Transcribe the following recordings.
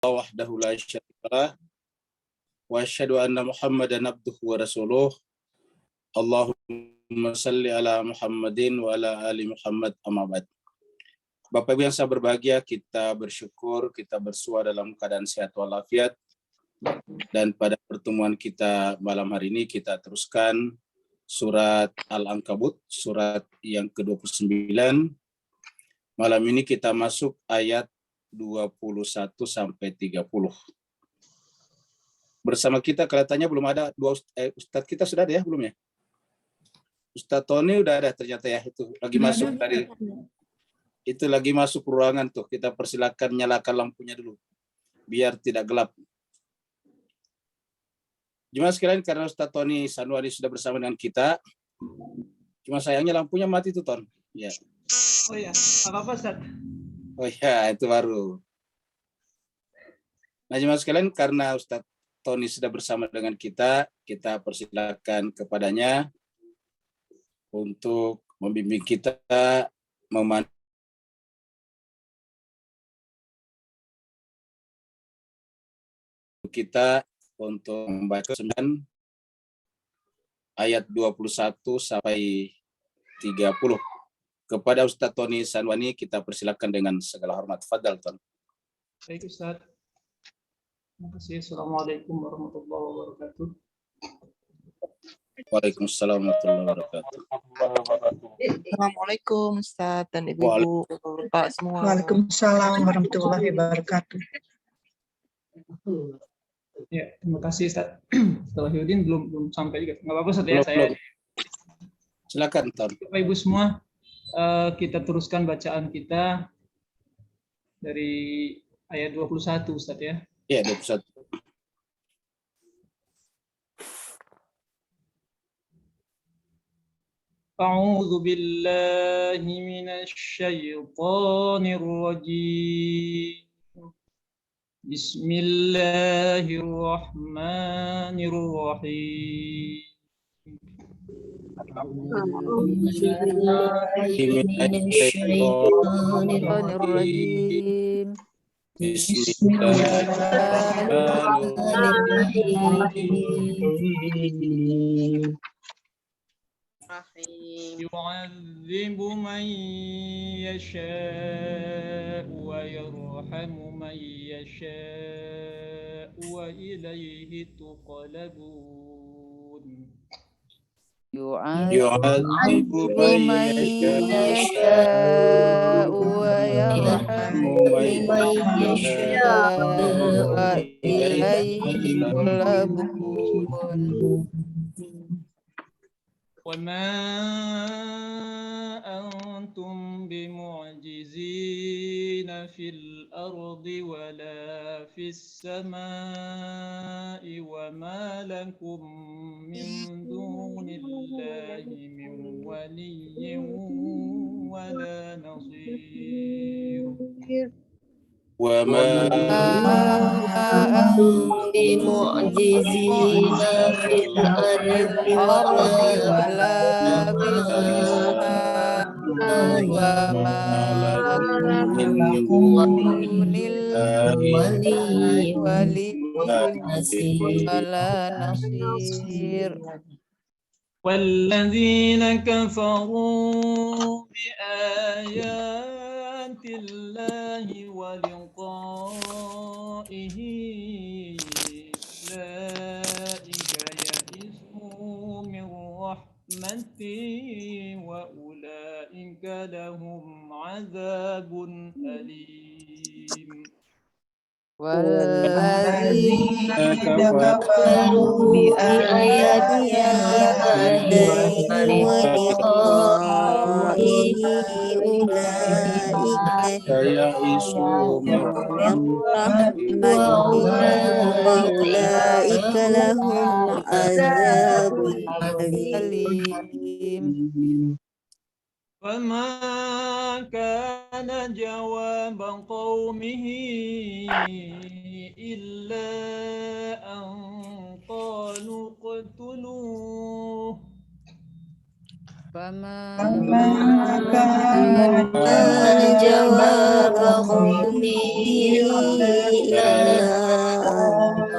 wahdahu la syarikalah wa asyhadu anna Muhammadan abduhu wa rasuluh. Allahumma salli ala Muhammadin wa ala ali Muhammad, amma ba'd. Bapak Ibu yang saya berbahagia, kita bersyukur kita bersua dalam keadaan sehat walafiat. Dan pada pertemuan kita malam hari ini kita teruskan surat Al-Ankabut, surat yang ke-29. Malam ini kita masuk ayat 21 sampai 30. Bersama kita kelihatannya belum ada dua Ustadz kita, sudah ada ya belum ya? Ustadz Tony udah ada ternyata ya, itu lagi masuk tadi. Itu lagi masuk ruangan tuh, kita persilakan nyalakan lampunya dulu biar tidak gelap. Jemaah sekalian, karena Ustadz Tony Sanwari sudah bersama dengan kita, cuma sayangnya lampunya mati tuh, Ton. Ya. Oh ya, apa Ustaz? Oh ya, itu baru. Nah, jemaah sekalian, karena Ustadz Tony sudah bersama dengan kita, kita persilakan kepadanya untuk membimbing kita memandu kita untuk membaca 9 ayat 21 sampai 30. Kepada Ustadz Tony Sanwani kita persilakan dengan segala hormat. Fadal, Ton. Baik Ustaz. Terima kasih. Assalamualaikum warahmatullahi wabarakatuh. Waalaikumsalam warahmatullahi wabarakatuh. Assalamualaikum Ustaz dan Ibu-ibu, Bapak semua. Waalaikumsalam warahmatullahi wabarakatuh. Ya, terima kasih Ustaz. Setelah Yudin belum sampai juga. Enggak apa-apa Ustaz ya, Belum, saya. belum. Silakan, Ton. Bapak Ibu semua, kita teruskan bacaan kita dari ayat 21 Ustaz ya. Ya, 21. A'udzu billahi minasy syaithanir rajim. Bismillahirrahmanirrahim. Bismillahirrahmanirrahim. Bismillahirrahmanirrahim. يعذب من يشاء ويرحم من يشاء وإليه تقلبون يعذب من يشاء ويرحم من يشاء وإليه تقلبون وما أنتم بمعجزين في الأرض ولا في السماء وما لكم من دون الله من ولي ولا نصير وما أنتم بمعجزين في الأرض ولا في السماء وما لكم من دون دون الله ولي ولا نصير. والذين كفروا بآيات الله ولقائه أولئك يئسوا من رحمتي وأولئك لهم عذاب أليم. والذين كفروا بآيات الله ولقائه أولئك يئسوا من رحمتي وأولئك لهم عذاب أليم. فما كان جواب قومه إلا أن قالوا اقتلوه فما كان جواب قومه قومه إلا إلا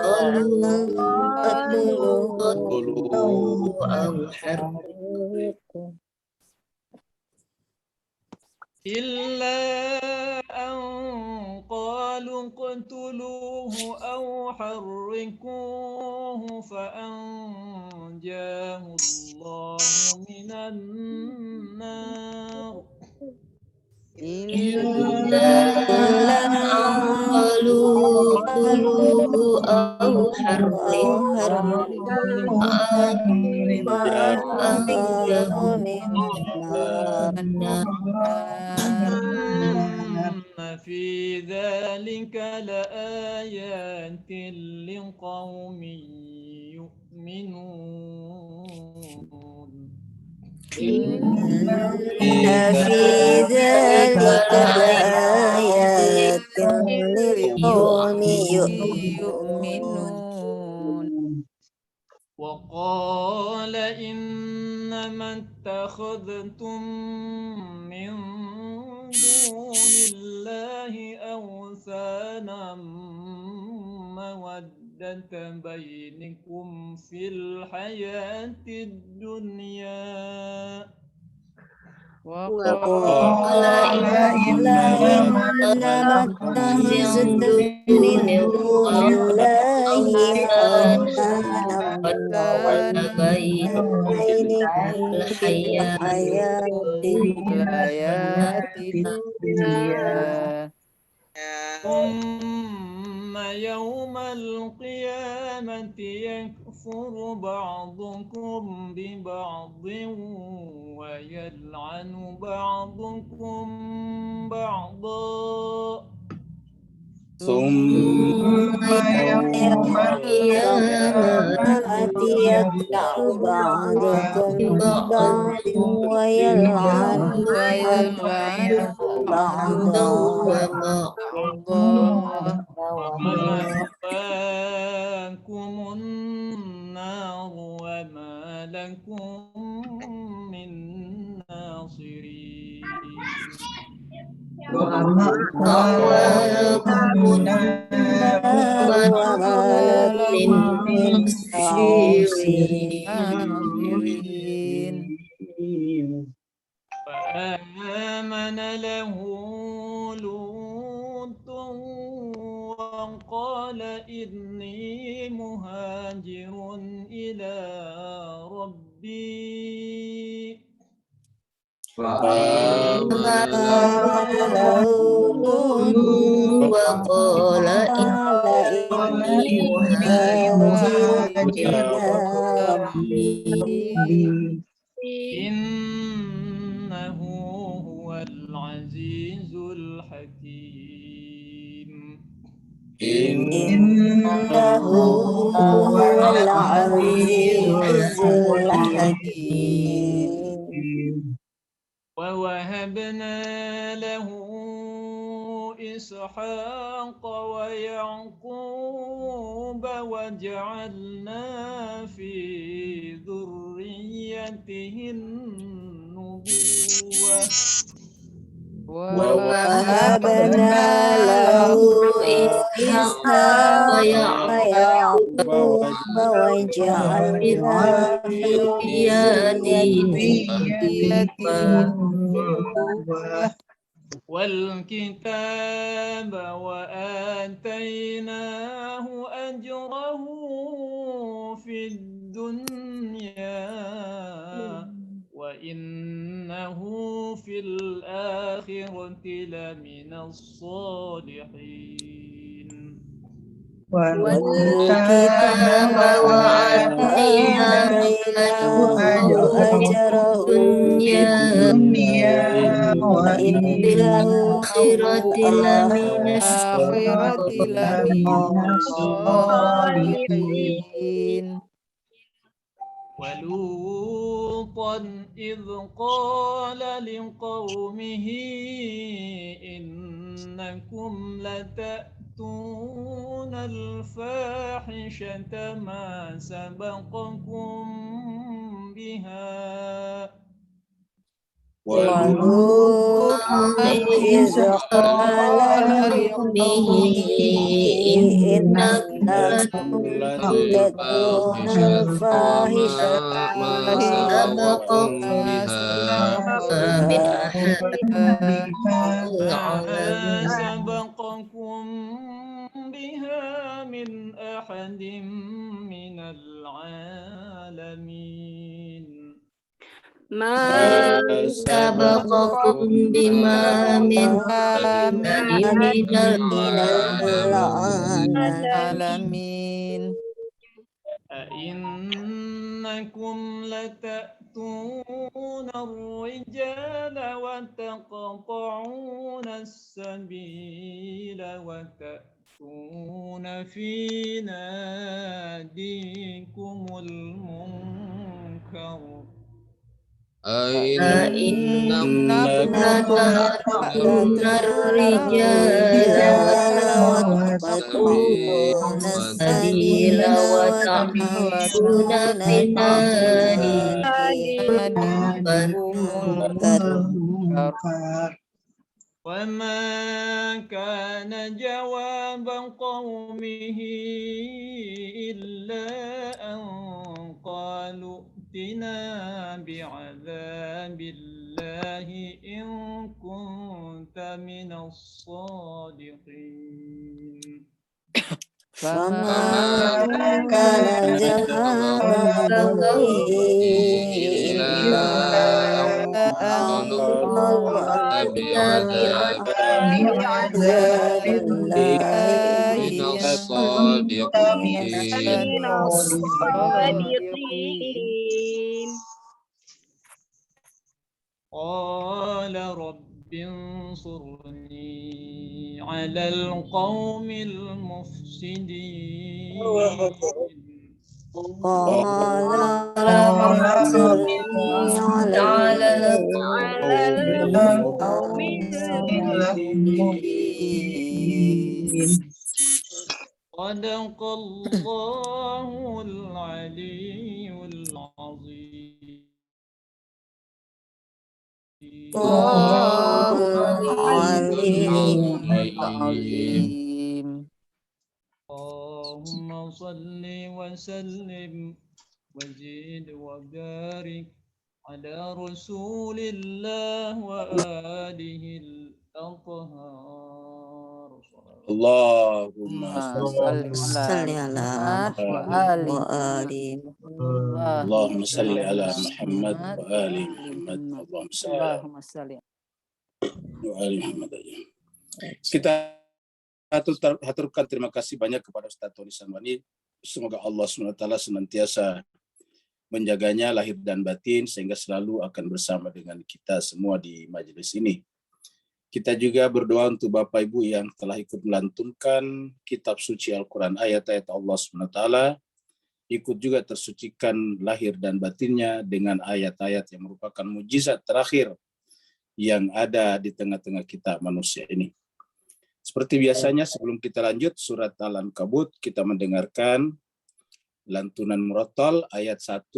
قالوا أن قتلوه أو حرقوه إلا أن قالوا اقتلوه أو حرقوه فأنجاه الله من النار إلا إلا أن أن قالوا اقتلوه أو أو حرقوه أنجاه فأنجاه من النار من النار إن في ذلك لآيات لقوم يؤمنون إن في ذلك لآيات لقوم يؤمنون. وقال إنما اتخذتم من دون الله أوثانا مودة بينكم في الحياة الدنيا وقال إنما اتخذتم من دون الله أوثانا مودة بينكم في الحياة الحياة الدنيا ثم يوم القيامة يكفر بعضكم ببعض ويلعن بعضكم بعضا ثم يوم القيامة يكفر بعضكم ببعض ويلعن بعضكم بعضا ومأواكم النار وما لكم من ناصرين ومأواكم النار وما لكم من ناصرين. فآمن له لوط وقال إني مهاجر إلى ربي آمن له لوط وقال قال إني مهاجر إلى ربي إنه هو العزيز الحكيم إنه هو العزيز الحكيم ووهبنا له إسحاق ويعقوب وجعلنا في ذريته النبوة ووهبنا له إسحاق ويعقوب وجعلنا في ذريته والكتاب وآتيناه أجره في الدنيا وإنه في الآخرة لمن الصالحين والكتاب وآتيناه أجره في الدنيا وإنه في الآخرة لمن الصالحين. ولوطا إذ قال لقومه إنكم لتأتون الفاحشة ما سبقكم بها ولوطا إذ قال لقومه إنكم لتأتون الفاحشة ما سبقكم بها ما سبقكم بها من أحد من العالمين ما سبقكم بما من من من العالمين أئنكم لتأتون الرجال وتقطعون السبيل وتأتون في ناديكم المنكر أئنكم إنكم لتأتون الرجال وتقطعون السبيل السبيل وتعيشون في ناديكم المنكر وما كان جواب قومه إلا أن قالوا ائتنا بعذاب الله إن كنت من الصادقين فما كان جواب قومه إلا أن قالوا ائتنا بعذاب الله إن كنت من الصادقين قال رب انصرني على القوم المفسدين قال رب انصرني على القوم المفسدين صدق الله العلي العظيم الله العلي العظيم اللهم صل وسلم وزد وبارك على رسول الله وآله الأطهار اللهم صل على محمد وآل محمد اللهم صل على محمد وآل محمد. Allahumma salli wa ali Muhammad. Kita haturkan terima kasih banyak kepada Ustaz Tony Sanwani. Semoga Allah SWT senantiasa menjaganya lahir dan batin sehingga selalu akan bersama dengan kita semua di majelis ini. Kita juga berdoa untuk Bapak Ibu yang telah ikut melantunkan kitab suci Al-Quran, ayat-ayat Allah SWT, ikut juga tersucikan lahir dan batinnya dengan ayat-ayat yang merupakan mujizat terakhir yang ada di tengah-tengah kita manusia ini. Seperti biasanya sebelum kita lanjut surat Al-Ankabut, kita mendengarkan lantunan murattal ayat 1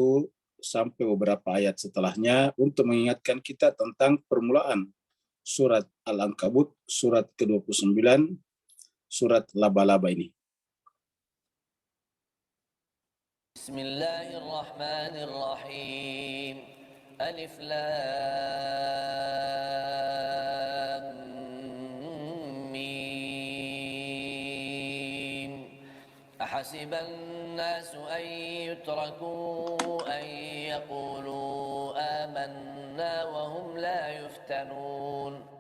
sampai beberapa ayat setelahnya untuk mengingatkan kita tentang permulaan surat Al-Ankabut, surat ke-29, surat laba-laba ini. Bismillahirrahmanirrahim. Alif Lam Mim. Ahasiban nasu an yutraku an yaqulu amanna wa hum la yuftanun.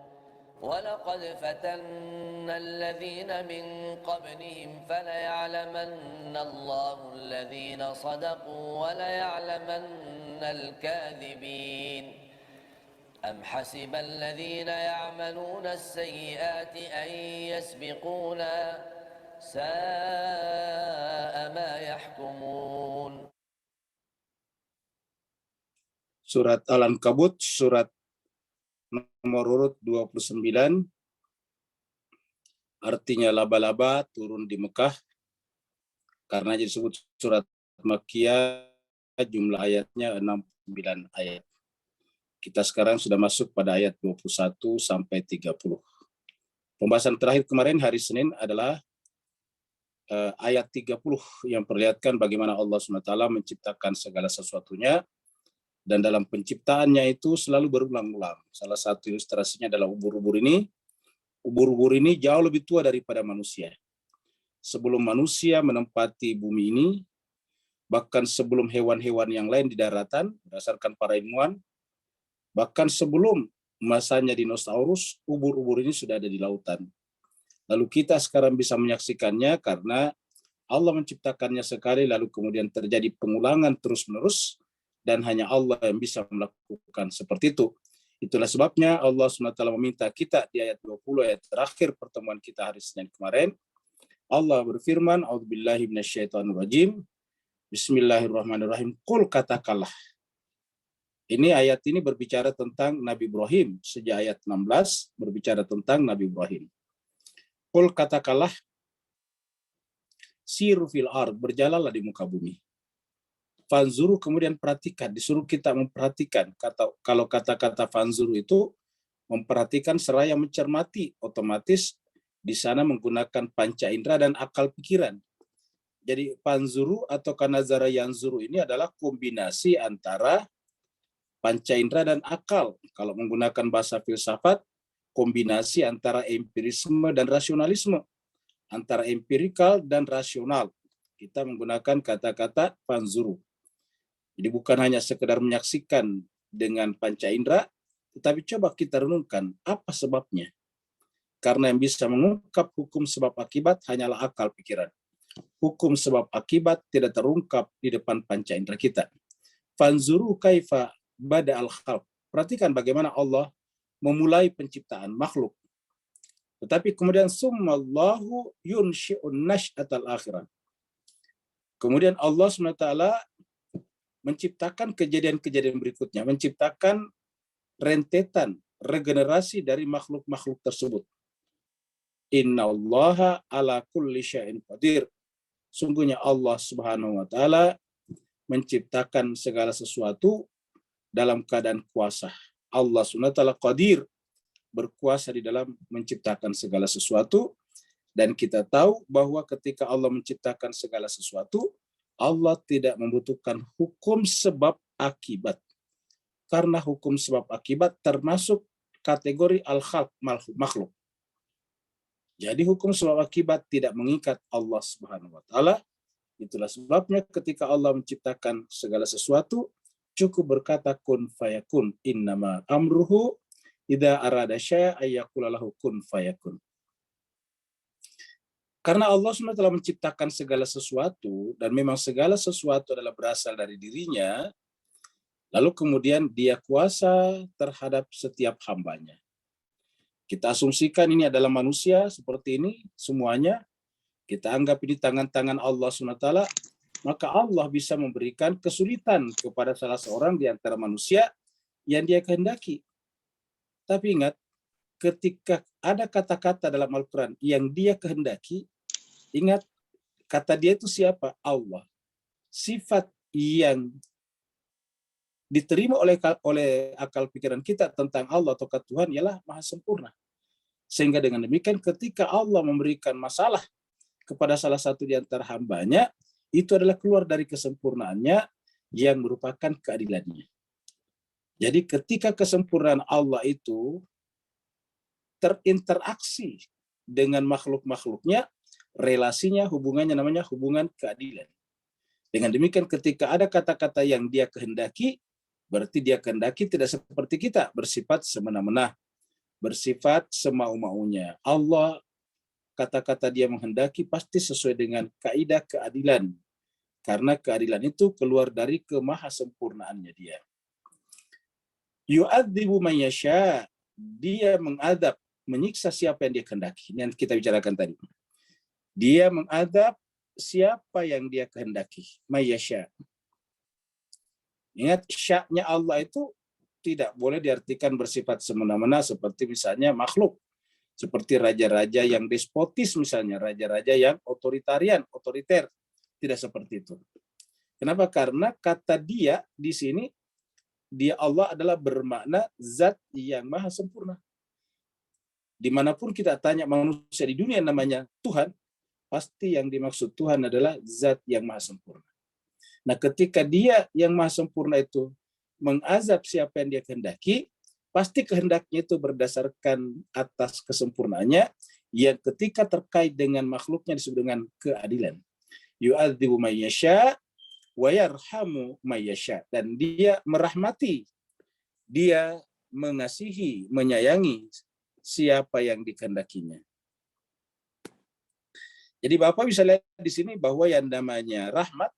ولقد فتنا الذين من قبلهم فليعلمن الله الذين صدقوا وليعلمن الكاذبين أم حسب الذين يعملون السيئات أن يسبقونا ساء ما يحكمون. Surat Al-Ankabut, surat nomor urut 29, artinya laba-laba turun di Mekah, karena disebut surat Makkiyah, jumlah ayatnya 69 ayat. Kita sekarang sudah masuk pada ayat 21 sampai 30. Pembahasan terakhir kemarin hari Senin adalah ayat 30 yang perlihatkan bagaimana Allah SWT menciptakan segala sesuatunya, dan dalam penciptaannya itu selalu berulang-ulang. Salah satu ilustrasinya adalah ubur-ubur ini. Ubur-ubur ini jauh lebih tua daripada manusia. Sebelum manusia menempati bumi ini, bahkan sebelum hewan-hewan yang lain di daratan, berdasarkan para ilmuwan, bahkan sebelum masanya dinosaurus, ubur-ubur ini sudah ada di lautan. Lalu kita sekarang bisa menyaksikannya karena Allah menciptakannya sekali, lalu kemudian terjadi pengulangan terus-menerus, dan hanya Allah yang bisa melakukan seperti itu. Itulah sebabnya Allah SWT meminta kita di ayat 20, ayat terakhir pertemuan kita hari Senin kemarin. Allah berfirman, A'udzubillahi minasyaitonirrajim, Bismillahirrahmanirrahim, Qul, katakanlah. Ini ayat ini berbicara tentang Nabi Ibrahim. Sejak ayat 16 berbicara tentang Nabi Ibrahim. Qul, katakanlah, siru fil ard, berjalanlah di muka bumi. Fanzuru, kemudian perhatikan, disuruh kita memperhatikan. Kalau kata-kata fanzuru itu memperhatikan seraya mencermati, otomatis di sana menggunakan panca indera dan akal pikiran. Jadi fanzuru atau kanazara yanzuru ini adalah kombinasi antara panca indera dan akal. Kalau menggunakan bahasa filsafat, kombinasi antara empirisme dan rasionalisme, antara empirikal dan rasional. Kita menggunakan kata-kata fanzuru. Jadi bukan hanya sekedar menyaksikan dengan panca indera, tetapi coba kita renungkan apa sebabnya. Karena yang bisa mengungkap hukum sebab akibat hanyalah akal pikiran. Hukum sebab akibat tidak terungkap di depan panca indera kita. Fanzuru kaifa bada al-khalq. Perhatikan bagaimana Allah memulai penciptaan makhluk. Tetapi kemudian summallahu yunshi'un nash'atal akhirah. Kemudian Allah SWT menciptakan kejadian-kejadian berikutnya, menciptakan rentetan regenerasi dari makhluk-makhluk tersebut. Innallaha ala kulli syai'in qadir. Sungguhnya Allah Subhanahu wa taala menciptakan segala sesuatu dalam keadaan kuasa. Allah SWT qadir, berkuasa di dalam menciptakan segala sesuatu, dan kita tahu bahwa ketika Allah menciptakan segala sesuatu, Allah tidak membutuhkan hukum sebab akibat. Karena hukum sebab akibat termasuk kategori al-khalq, makhluk. Jadi hukum sebab akibat tidak mengikat Allah Subhanahu wa taala. Itulah sebabnya ketika Allah menciptakan segala sesuatu, cukup berkata kun fayakun, innama amruhu idza arada syai'an ayyaqula lahu kun fayakun. Karena Allah SWT telah menciptakan segala sesuatu, dan memang segala sesuatu adalah berasal dari dirinya, lalu kemudian dia kuasa terhadap setiap hambanya. Kita asumsikan ini adalah manusia seperti ini semuanya, kita anggap ini tangan-tangan Allah SWT, maka Allah bisa memberikan kesulitan kepada salah seorang di antara manusia yang dia kehendaki. Tapi ingat, ketika ada kata-kata dalam Al-Quran yang dia kehendaki, ingat, kata dia itu siapa? Allah. Sifat yang diterima oleh akal pikiran kita tentang Allah atau Tuhan ialah maha sempurna. Sehingga dengan demikian ketika Allah memberikan masalah kepada salah satu di antara hambanya, itu adalah keluar dari kesempurnaannya yang merupakan keadilannya. Jadi ketika kesempurnaan Allah itu terinteraksi dengan makhluk-makhluknya, relasinya, hubungannya namanya hubungan keadilan. Dengan demikian ketika ada kata-kata yang dia kehendaki, berarti dia kehendaki tidak seperti kita, bersifat semena-mena, bersifat semau-maunya. Allah, kata-kata dia menghendaki pasti sesuai dengan kaidah keadilan. Karena keadilan itu keluar dari kemahasempurnaannya dia. Yu'adzibu man yasha, dia mengadab, menyiksa siapa yang dia kehendaki. Ini yang kita bicarakan tadi. Dia mengadab siapa yang dia kehendaki. Mayyasha. Ingat, sya'nya Allah itu tidak boleh diartikan bersifat semena-mena seperti misalnya makhluk. Seperti raja-raja yang despotis misalnya, raja-raja yang otoritarian, otoriter. Tidak seperti itu. Kenapa? Karena kata dia di sini dia Allah adalah bermakna zat yang maha sempurna. Dimanapun kita tanya manusia di dunia namanya Tuhan, pasti yang dimaksud Tuhan adalah zat yang maha sempurna. Nah, ketika dia yang maha sempurna itu mengazab siapa yang dia kehendaki, pasti kehendaknya itu berdasarkan atas kesempurnaannya, yang ketika terkait dengan makhluknya disebut dengan keadilan. Yu'adzibu may yasha wa yarhamu may yasha. Dan dia merahmati, dia mengasihi, menyayangi siapa yang dikehendakinya. Jadi Bapak bisa lihat di sini bahwa yang namanya rahmat,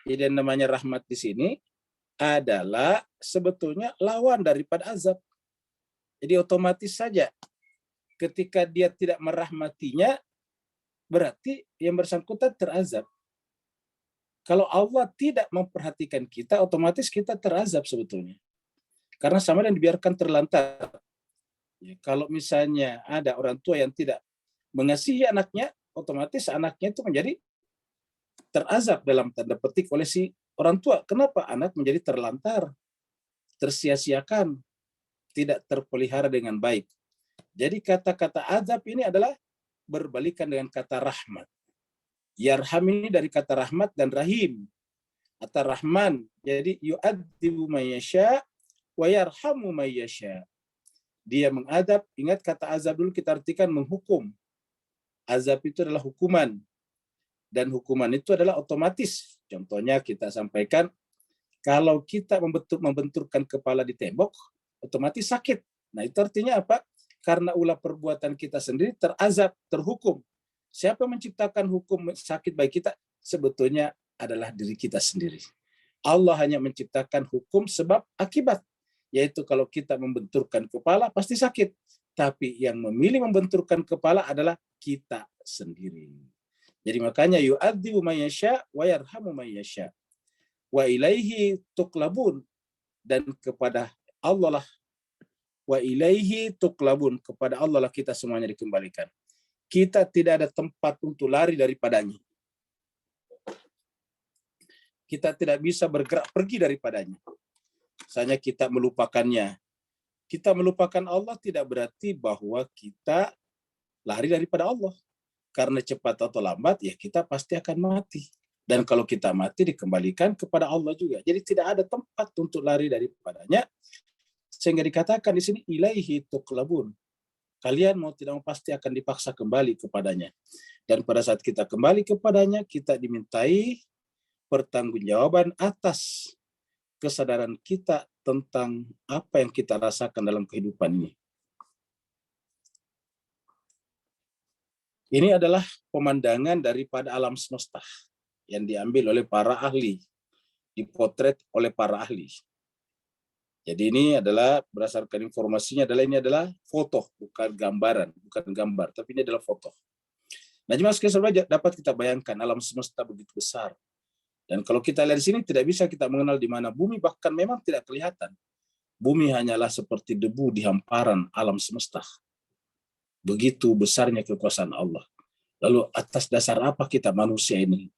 jadi yang namanya rahmat di sini adalah sebetulnya lawan daripada azab. Jadi otomatis saja ketika dia tidak merahmatinya, berarti yang bersangkutan terazab. Kalau Allah tidak memperhatikan kita, otomatis kita terazab sebetulnya. Karena sama dan dibiarkan terlantar. Ya, kalau misalnya ada orang tua yang tidak mengasihi anaknya, otomatis anaknya itu menjadi terazab dalam tanda petik oleh si orang tua. Kenapa? Anak menjadi terlantar, tersia-siakan, tidak terpelihara dengan baik. Jadi kata-kata azab ini adalah berbalikan dengan kata rahmat. Yarham ini dari kata rahmat dan rahim. Atau rahman. Jadi yu'adzibu may yasha wa yarhamu may yasha. Dia mengadab, ingat kata azab dulu kita artikan menghukum. Azab itu adalah hukuman. Dan hukuman itu adalah otomatis. Contohnya kita sampaikan, kalau kita membenturkan kepala di tembok, otomatis sakit. Nah itu artinya apa? Karena ulah perbuatan kita sendiri terazab, terhukum. Siapa yang menciptakan hukum sakit bagi kita? Sebetulnya adalah diri kita sendiri. Allah hanya menciptakan hukum sebab akibat. Yaitu kalau kita membenturkan kepala pasti sakit. Tapi yang memilih membenturkan kepala adalah kita sendiri. Jadi makanya yu'adzibu may yasha wa yarhamu may yasha. Wa ilaihi tuqlabun. Dan kepada Allah lah, wa ilaihi tuqlabun, kepada Allah lah kita semuanya dikembalikan. Kita tidak ada tempat untuk lari daripadanya. Kita tidak bisa bergerak pergi daripadanya. Misalnya kita melupakannya. Kita melupakan Allah tidak berarti bahwa kita lari daripada Allah. Karena cepat atau lambat ya kita pasti akan mati. Dan kalau kita mati dikembalikan kepada Allah juga. Jadi tidak ada tempat untuk lari daripadanya. Sehingga dikatakan di sini ilaihi tuqlabun. Kalian mau tidak mau pasti akan dipaksa kembali kepadanya. Dan pada saat kita kembali kepadanya, kita dimintai pertanggungjawaban atas kesadaran kita tentang apa yang kita rasakan dalam kehidupan ini. Ini adalah pemandangan daripada alam semesta yang diambil oleh para ahli, dipotret oleh para ahli. Jadi ini adalah berdasarkan informasinya ini adalah foto, bukan gambaran, bukan gambar, tapi ini adalah foto. Nah, jemaah sekalian dapat kita bayangkan alam semesta begitu besar. Dan kalau kita lihat di sini tidak bisa kita mengenal di mana bumi, bahkan memang tidak kelihatan. Bumi hanyalah seperti debu di hamparan alam semesta. Begitu besarnya kekuasaan Allah. Lalu atas dasar apa kita manusia ini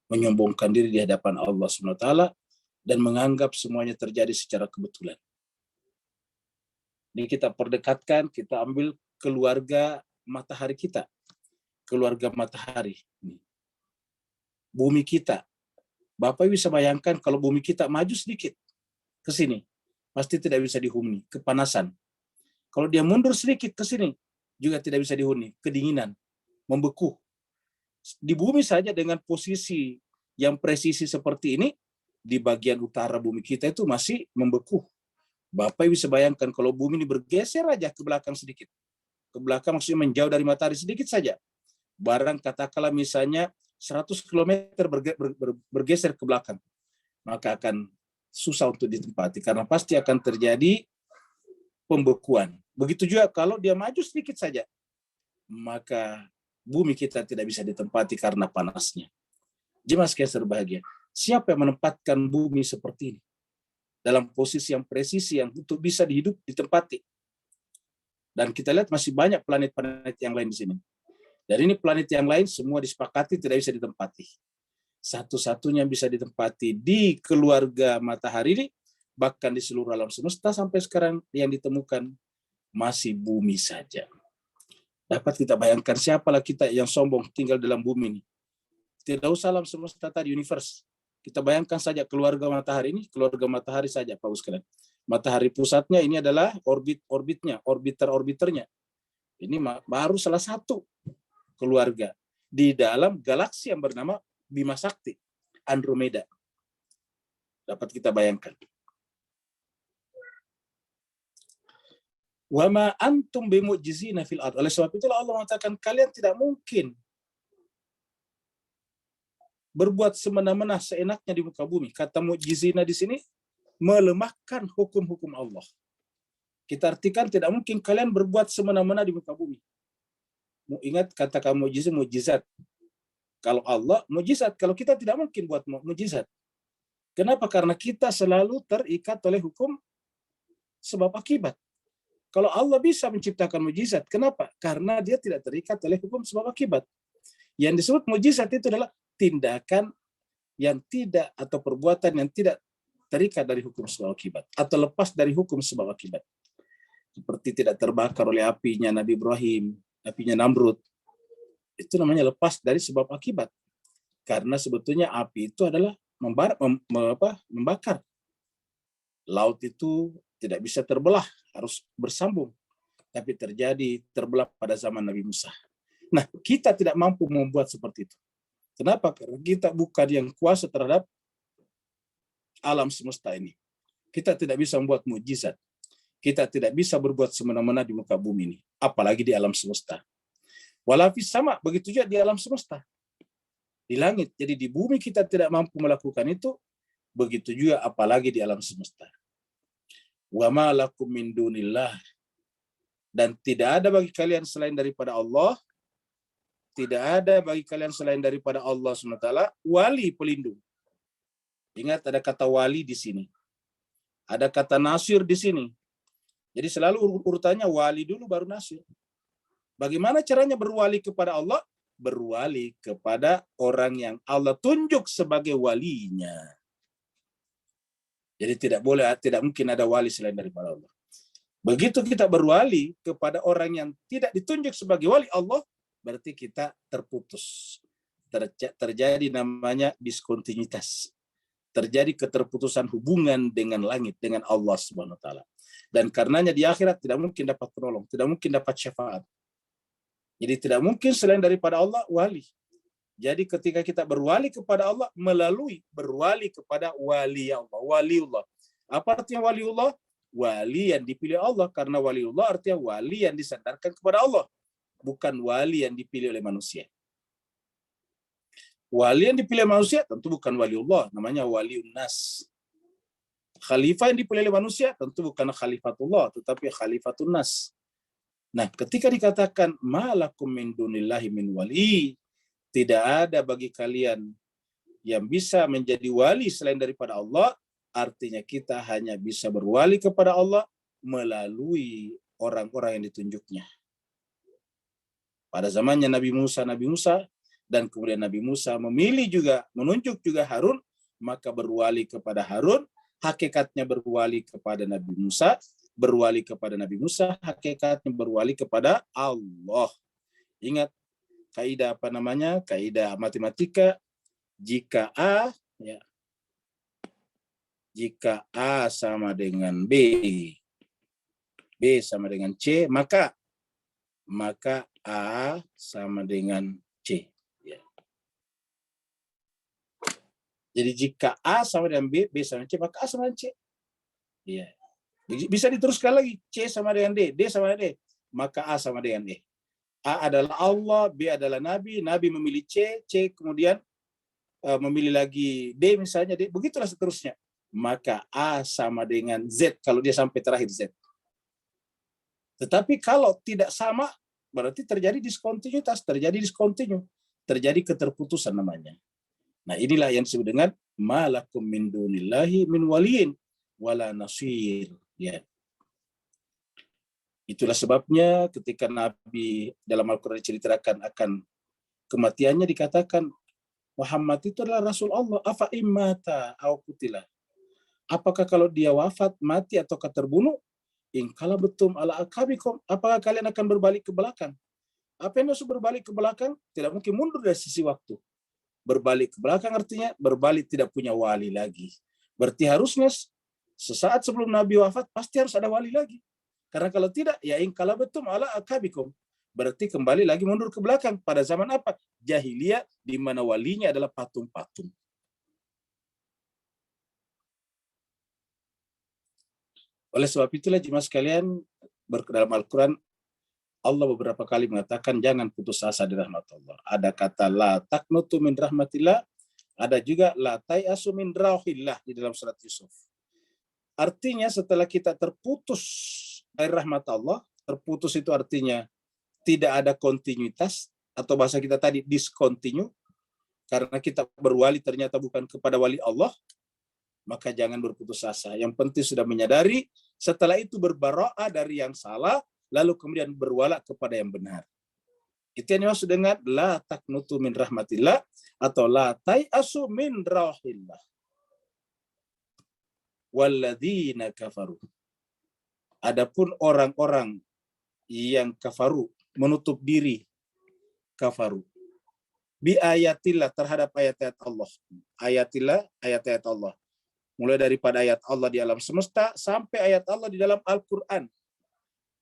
menyombongkan diri di hadapan Allah SWT dan menganggap semuanya terjadi secara kebetulan. Ini kita perdekatkan, kita ambil keluarga matahari kita. Keluarga matahari. Bumi kita. Bapak bisa bayangkan kalau bumi kita maju sedikit ke sini, pasti tidak bisa dihuni, kepanasan. Kalau dia mundur sedikit ke sini, juga tidak bisa dihuni, kedinginan, membeku. Di bumi saja dengan posisi yang presisi seperti ini, di bagian utara bumi kita itu masih membeku. Bapak bisa bayangkan kalau bumi ini bergeser aja ke belakang sedikit. Ke belakang maksudnya menjauh dari matahari sedikit saja. Barang katakanlah misalnya 100 km bergeser ke belakang, maka akan susah untuk ditempati karena pasti akan terjadi pembekuan. Begitu juga kalau dia maju sedikit saja, maka bumi kita tidak bisa ditempati karena panasnya. Jemaah sekalian berbahagia, siapa yang menempatkan bumi seperti ini? Dalam posisi yang presisi yang untuk bisa ditempati. Dan kita lihat masih banyak planet-planet yang lain di sini. Dan ini planet yang lain semua disepakati tidak bisa ditempati. satu-satunya bisa ditempati di keluarga matahari ini, bahkan di seluruh alam semesta sampai sekarang yang ditemukan masih bumi saja. Dapat kita bayangkan siapalah kita yang sombong tinggal dalam bumi ini. Tidak usah alam semesta tadi, universe. Kita bayangkan saja keluarga matahari ini, keluarga matahari saja Pak sekalian. Matahari pusatnya ini adalah orbitnya, orbiter-orbiternya. Ini baru salah satu keluarga di dalam galaksi yang bernama Bima Sakti, Andromeda. Dapat kita bayangkan. Wa ma antum bimu'jizina fil ard. Oleh sebab itulah Allah mengatakan kalian tidak mungkin berbuat semena-mena seenaknya di muka bumi. Kata mu'jizina di sini melemahkan hukum-hukum Allah. Kita artikan tidak mungkin kalian berbuat semena-mena di muka bumi. Ingat kata mujizat. Kalau Allah mujizat, kalau kita tidak mungkin buat mujizat. Kenapa? Karena kita selalu terikat oleh hukum sebab akibat. Kalau Allah bisa menciptakan mujizat, kenapa? Karena dia tidak terikat oleh hukum sebab akibat. Yang disebut mujizat itu adalah tindakan yang tidak atau perbuatan yang tidak terikat dari hukum sebab akibat atau lepas dari hukum sebab akibat. Seperti tidak terbakar oleh apinya Nabi Ibrahim, apinya Namrud. Itu namanya lepas dari sebab akibat. Karena sebetulnya api itu adalah membakar. Laut itu tidak bisa terbelah, harus bersambung. Tapi terjadi terbelah pada zaman Nabi Musa. Nah, kita tidak mampu membuat seperti itu. Kenapa? Karena kita bukan yang kuasa terhadap alam semesta ini. Kita tidak bisa membuat mukjizat. Kita tidak bisa berbuat semena-mena di muka bumi ini, apalagi di alam semesta. Walafis sama, begitu juga di alam semesta. Di langit, jadi di bumi kita tidak mampu melakukan itu, begitu juga apalagi di alam semesta. Wa ma lakum min dunillah, dan tidak ada bagi kalian selain daripada Allah, tidak ada bagi kalian selain daripada Allah SWT, wali pelindung. Ingat ada kata wali di sini. Ada kata nasir di sini. Jadi selalu urutannya wali dulu baru nasir. Bagaimana caranya berwali kepada Allah? Berwali kepada orang yang Allah tunjuk sebagai walinya. Jadi tidak mungkin ada wali selain daripada Allah. Begitu kita berwali kepada orang yang tidak ditunjuk sebagai wali Allah, berarti kita terputus. Terjadi namanya diskontinuitas. Terjadi keterputusan hubungan dengan langit, dengan Allah Subhanahu wa taala. Dan karenanya di akhirat tidak mungkin dapat penolong, tidak mungkin dapat syafaat. Jadi tidak mungkin selain daripada Allah wali. Jadi ketika kita berwali kepada Allah melalui berwali kepada wali Allah, waliullah. Apa artinya waliullah? Wali yang dipilih Allah, karena waliullah artinya wali yang disandarkan kepada Allah, bukan wali yang dipilih oleh manusia. Wali yang dipilih manusia tentu bukan waliullah, namanya waliun nas. Khalifah yang dipilih oleh manusia tentu bukan khalifatullah, tetapi khalifatun nas. Nah, ketika dikatakan malakum min dunillahi min wali, tidak ada bagi kalian yang bisa menjadi wali selain daripada Allah, artinya kita hanya bisa berwali kepada Allah melalui orang-orang yang ditunjuknya. Pada zamannya Nabi Musa, dan kemudian Nabi Musa menunjuk juga Harun, maka berwali kepada Harun, hakikatnya berwali kepada Nabi Musa, hakikatnya berwali kepada Allah. Ingat kaidah kaidah matematika, jika A sama dengan B sama dengan C, maka A sama dengan C. Ya. Jadi jika A sama dengan B sama dengan C, maka A sama dengan C. Ya. Bisa diteruskan lagi, C sama dengan D sama dengan D, maka A sama dengan E. A adalah Allah, B adalah Nabi memilih C kemudian memilih lagi D misalnya, D, begitulah seterusnya. Maka A sama dengan Z kalau dia sampai terakhir Z. Tetapi kalau tidak sama, berarti terjadi diskontinuitas, terjadi keterputusan namanya. Nah, inilah yang disebut dengan malakum min dunillahi min waliyin wala nasir. Ya. Itulah sebabnya ketika Nabi dalam Al-Quran diceritakan akan kematiannya dikatakan Muhammad itu adalah Rasul Allah. Afa immata au qutila. Apakah kalau dia wafat, mati ataukah terbunuh? In kala betum ala akabikum. Apakah kalian akan berbalik ke belakang? Apa yang maksud berbalik ke belakang? Tidak mungkin mundur dari sisi waktu. Berbalik ke belakang artinya berbalik tidak punya wali lagi. Berarti harusnya sesaat sebelum Nabi wafat pasti harus ada wali lagi. Karena kalau tidak, ya in kala betum ala akabikum. Berarti kembali lagi mundur ke belakang. Pada zaman apa? Jahiliyah, di mana walinya adalah patung-patung. Oleh sebab itulah jemaah sekalian, dalam Al-Quran Allah beberapa kali mengatakan jangan putus asa di rahmat Allah. Ada kata la taqnutu min rahmatillah, ada juga la tayasu min rauhillah di dalam surat Yusuf. Artinya setelah kita terputus dari rahmat Allah, terputus itu artinya tidak ada kontinuitas, atau bahasa kita tadi discontinue, karena kita berwali ternyata bukan kepada wali Allah, maka jangan berputus asa. Yang penting sudah menyadari, setelah itu berbara'ah dari yang salah, lalu kemudian berwala kepada yang benar. Itu yang dimaksud dengan la taqnutu min rahmatillah atau la tayasu min rauhillah. Walladzina kafaru. Adapun orang-orang yang kafaru, menutup diri, kafaru bi ayatillah, terhadap ayat-ayat Allah. Ayatillah, ayat-ayat Allah. Mulai daripada ayat Allah di alam semesta sampai ayat Allah di dalam Al-Quran.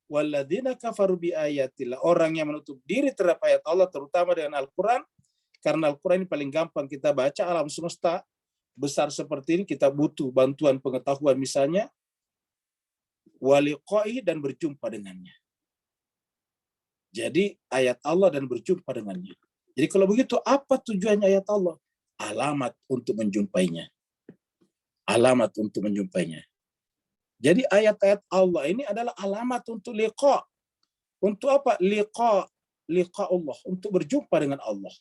Walladzina kafaru bi ayatillah, orang yang menutup diri terhadap ayat Allah, terutama dengan Al-Quran, karena Al-Quran ini paling gampang kita baca. Alam semesta besar seperti ini kita butuh bantuan pengetahuan, misalnya waliqai, dan berjumpa dengannya. Jadi ayat Allah dan berjumpa dengannya. Jadi kalau begitu apa tujuannya ayat Allah? Alamat untuk menjumpainya. Alamat untuk menjumpainya. Jadi ayat-ayat Allah ini adalah alamat untuk liqa. Untuk apa? Liqa Allah, untuk berjumpa dengan Allah.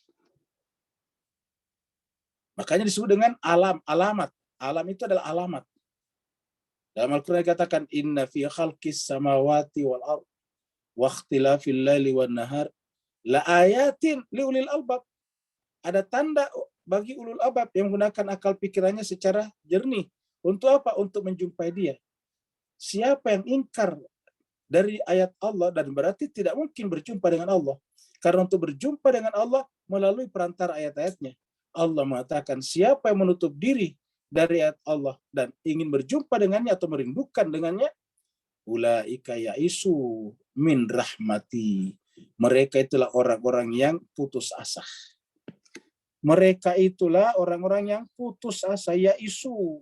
Makanya disebut dengan alamat. Alam itu adalah alamat. Dalam Al-Quran dikatakan inna fi khalqis samawati wal ardh wa ikhtilafil laili wan nahar la ayatin liulil albab. Ada tanda bagi ulul albab yang menggunakan akal pikirannya secara jernih. Untuk apa? Untuk menjumpai dia. Siapa yang ingkar dari ayat Allah, dan berarti tidak mungkin berjumpa dengan Allah. Karena untuk berjumpa dengan Allah melalui perantara ayat-ayatnya. Allah mengatakan siapa yang menutup diri dari ayat Allah dan ingin berjumpa dengannya atau merindukan dengannya, ulaika ya'isu min rahmati. Mereka itulah orang-orang yang putus asa. Mereka itulah orang-orang yang putus asa, ya'isu.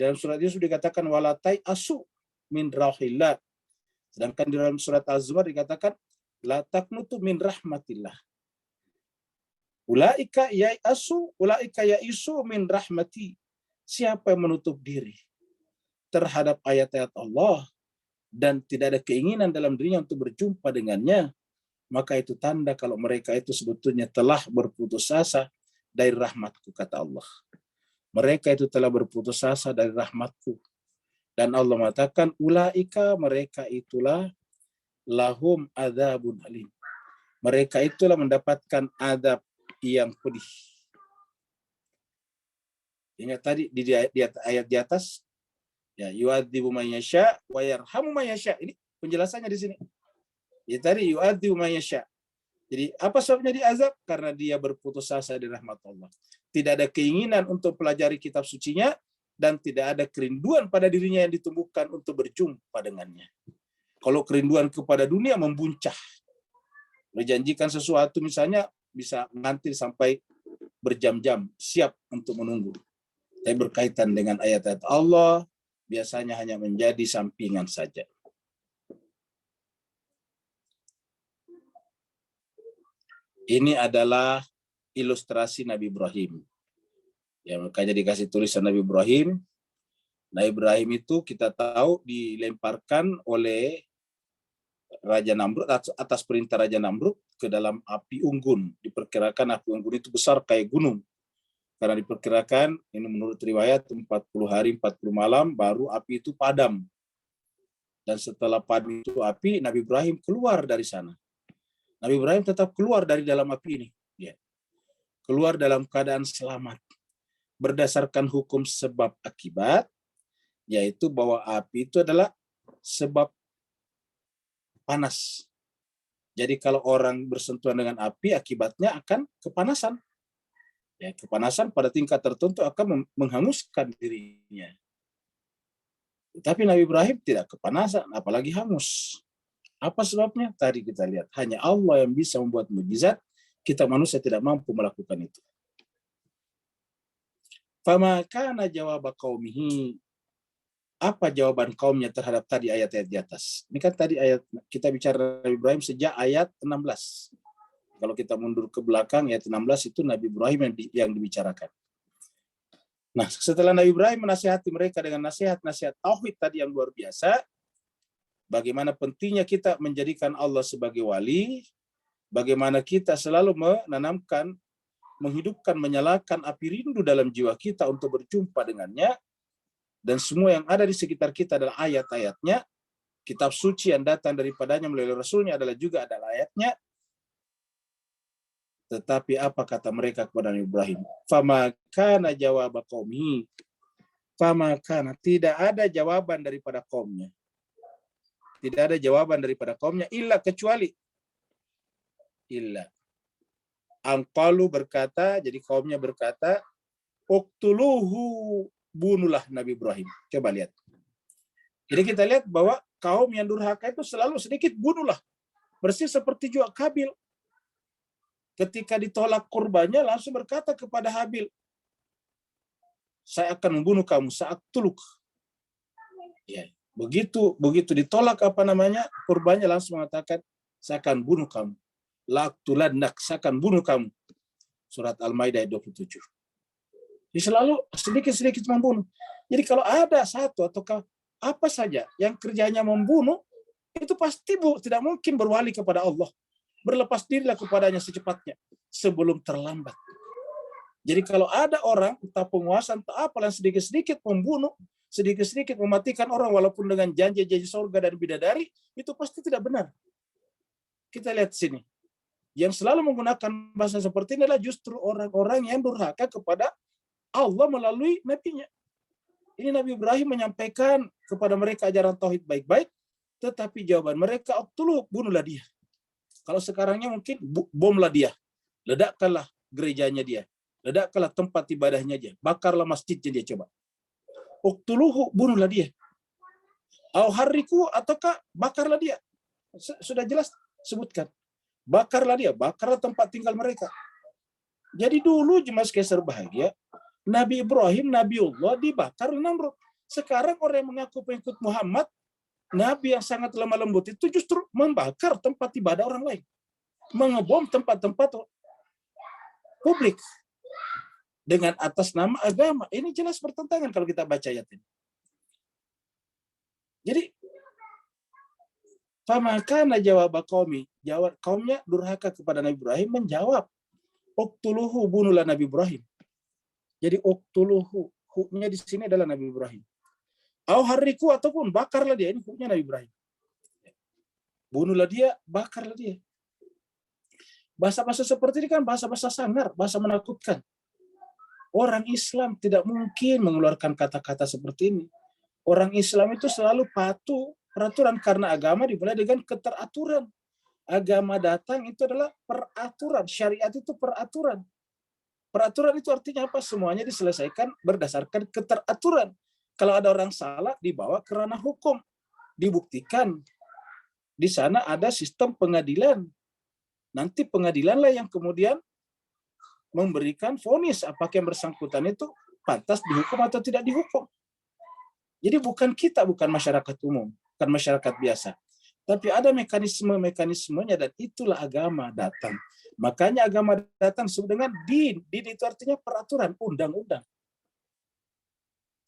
Dalam surat Yusuf dikatakan walatai asu min rauhillah. Sedangkan di dalam surat Az-Zumar dikatakan la taqnutu min rahmatillah. Ulaika ya'isu min rahmati. Siapa yang menutup diri terhadap ayat-ayat Allah dan tidak ada keinginan dalam dirinya untuk berjumpa dengannya, maka itu tanda kalau mereka itu sebetulnya telah berputus asa dari rahmatku, kata Allah. Mereka itu telah berputus asa dari rahmatku. Dan Allah mengatakan, ulaika, mereka itulah lahum adzabun alim. Mereka itulah mendapatkan adab yang pedih. Ingat tadi di ayat di atas, ya yu'adzibu man yasha wa yarhamu man yasha. Ini penjelasannya di sini. Ya tadi yu'adzibu man yasha. Jadi apa sebabnya diazab? Karena dia berputus asa dari rahmat Allah. Tidak ada keinginan untuk pelajari kitab sucinya, dan tidak ada kerinduan pada dirinya yang ditumbuhkan untuk berjumpa dengannya. Kalau kerinduan kepada dunia membuncah. Berjanjikan sesuatu misalnya bisa ngantri sampai berjam-jam, siap untuk menunggu. Tapi berkaitan dengan ayat-ayat Allah, biasanya hanya menjadi sampingan saja. Ini adalah ilustrasi Nabi Ibrahim. Ya, makanya dikasih tulisan Nabi Ibrahim. Nabi Ibrahim itu kita tahu dilemparkan oleh Raja Namrud, atas perintah Raja Namrud, ke dalam api unggun. Diperkirakan api unggun itu besar kayak gunung. Karena diperkirakan, ini menurut riwayat, 40 hari, 40 malam, baru api itu padam. Dan setelah padam itu api, Nabi Ibrahim keluar dari sana. Nabi Ibrahim tetap keluar dari dalam api ini. keluar dalam keadaan selamat berdasarkan hukum sebab akibat, yaitu bahwa api itu adalah sebab panas. Jadi kalau orang bersentuhan dengan api, akibatnya akan kepanasan. Ya, kepanasan pada tingkat tertentu akan menghanguskan dirinya. Tapi Nabi Ibrahim tidak kepanasan, apalagi hangus. Apa sebabnya? Tadi kita lihat, hanya Allah yang bisa membuat mukjizat, kita manusia tidak mampu melakukan itu. Fama kana jawab qaumihi. Apa jawaban kaumnya terhadap tadi ayat-ayat di atas? Ini kan tadi ayat kita bicara Nabi Ibrahim sejak ayat 16. Kalau kita mundur ke belakang, ayat 16 itu Nabi Ibrahim yang dibicarakan. Nah, setelah Nabi Ibrahim menasihati mereka dengan nasihat-nasihat tauhid tadi yang luar biasa, bagaimana pentingnya kita menjadikan Allah sebagai wali, bagaimana kita selalu menanamkan, menghidupkan, menyalakan api rindu dalam jiwa kita untuk berjumpa dengannya, dan semua yang ada di sekitar kita adalah ayat-ayatnya, kitab suci yang datang daripadanya melalui Rasulnya adalah juga adalah ayatnya. Tetapi apa kata mereka kepada Nabi Ibrahim? Fama kana jawab qaumihi. Fama kana, tidak ada jawaban daripada kaumnya. Tidak ada jawaban daripada kaumnya illa kecuali illa. Angqalu berkata, jadi kaumnya berkata, uqtuluhu, bunuhlah Nabi Ibrahim. Coba lihat. Jadi kita lihat bahwa kaum yang durhaka itu selalu sedikit bunuhlah. Persis seperti juga Kabil. Ketika ditolak kurbannya langsung berkata kepada Habil, saya akan membunuh kamu saat tuluk. Ya, begitu ditolak kurbannya langsung mengatakan, saya akan bunuh kamu. Laqtulannak, saya akan bunuh kamu. Surat Al-Maidah 27. Jadi selalu sedikit-sedikit membunuh. Jadi kalau ada satu atau apa saja yang kerjanya membunuh, itu pasti tidak mungkin berwali kepada Allah. Berlepas dirilah kepadanya secepatnya sebelum terlambat. Jadi kalau ada orang entah penguasa entah apa yang sedikit-sedikit membunuh, sedikit-sedikit mematikan orang walaupun dengan janji-janji surga dan bidadari, itu pasti tidak benar. Kita lihat sini. Yang selalu menggunakan bahasa seperti ini adalah justru orang-orang yang durhaka kepada Allah melalui nabinya. Ini Nabi Ibrahim menyampaikan kepada mereka ajaran tauhid baik-baik, tetapi jawaban mereka, uqtuluh, bunuhlah dia. Kalau sekarangnya mungkin bomlah dia, ledakkanlah gerejanya dia, ledakkanlah tempat ibadahnya dia, bakarlah masjidnya dia, coba. Uqtuluhu, bunuhlah dia. Au harriku, ataukah bakarlah dia. Sudah jelas sebutkan. Bakarlah dia, bakarlah tempat tinggal mereka. Jadi dulu jemaah sekalian berbahagia, Nabi Ibrahim, Nabiullah dibakar Namrud. Sekarang orang yang mengaku pengikut Muhammad, Nabi yang sangat lemah lembut itu justru membakar tempat ibadah orang lain. Mengebom tempat-tempat publik. Dengan atas nama agama. Ini jelas bertentangan kalau kita baca ayat ini. Jadi, famakana jawab qaumi. Jawab kaumnya durhaka kepada Nabi Ibrahim menjawab. Uqtuluhu, bunuhlah Nabi Ibrahim. Jadi uqtuluhu, huknya di sini adalah Nabi Ibrahim. Au harriku, ataupun bakarlah dia, ini hukumnya Nabi Ibrahim. Bunuhlah dia, bakarlah dia. Bahasa-bahasa seperti ini kan bahasa-bahasa sangar, bahasa menakutkan. Orang Islam tidak mungkin mengeluarkan kata-kata seperti ini. Orang Islam itu selalu patuh peraturan karena agama dimulai dengan keteraturan. Agama datang itu adalah peraturan, syariat itu peraturan. Peraturan itu artinya apa? Semuanya diselesaikan berdasarkan keteraturan. Kalau ada orang salah, dibawa ke ranah hukum. Dibuktikan. Di sana ada sistem pengadilan. Nanti pengadilanlah yang kemudian memberikan vonis apakah yang bersangkutan itu pantas dihukum atau tidak dihukum. Jadi bukan kita, bukan masyarakat umum, bukan masyarakat biasa. Tapi ada mekanisme-mekanismenya dan itulah agama datang. Makanya agama datang disebut dengan din. Din itu artinya peraturan, undang-undang.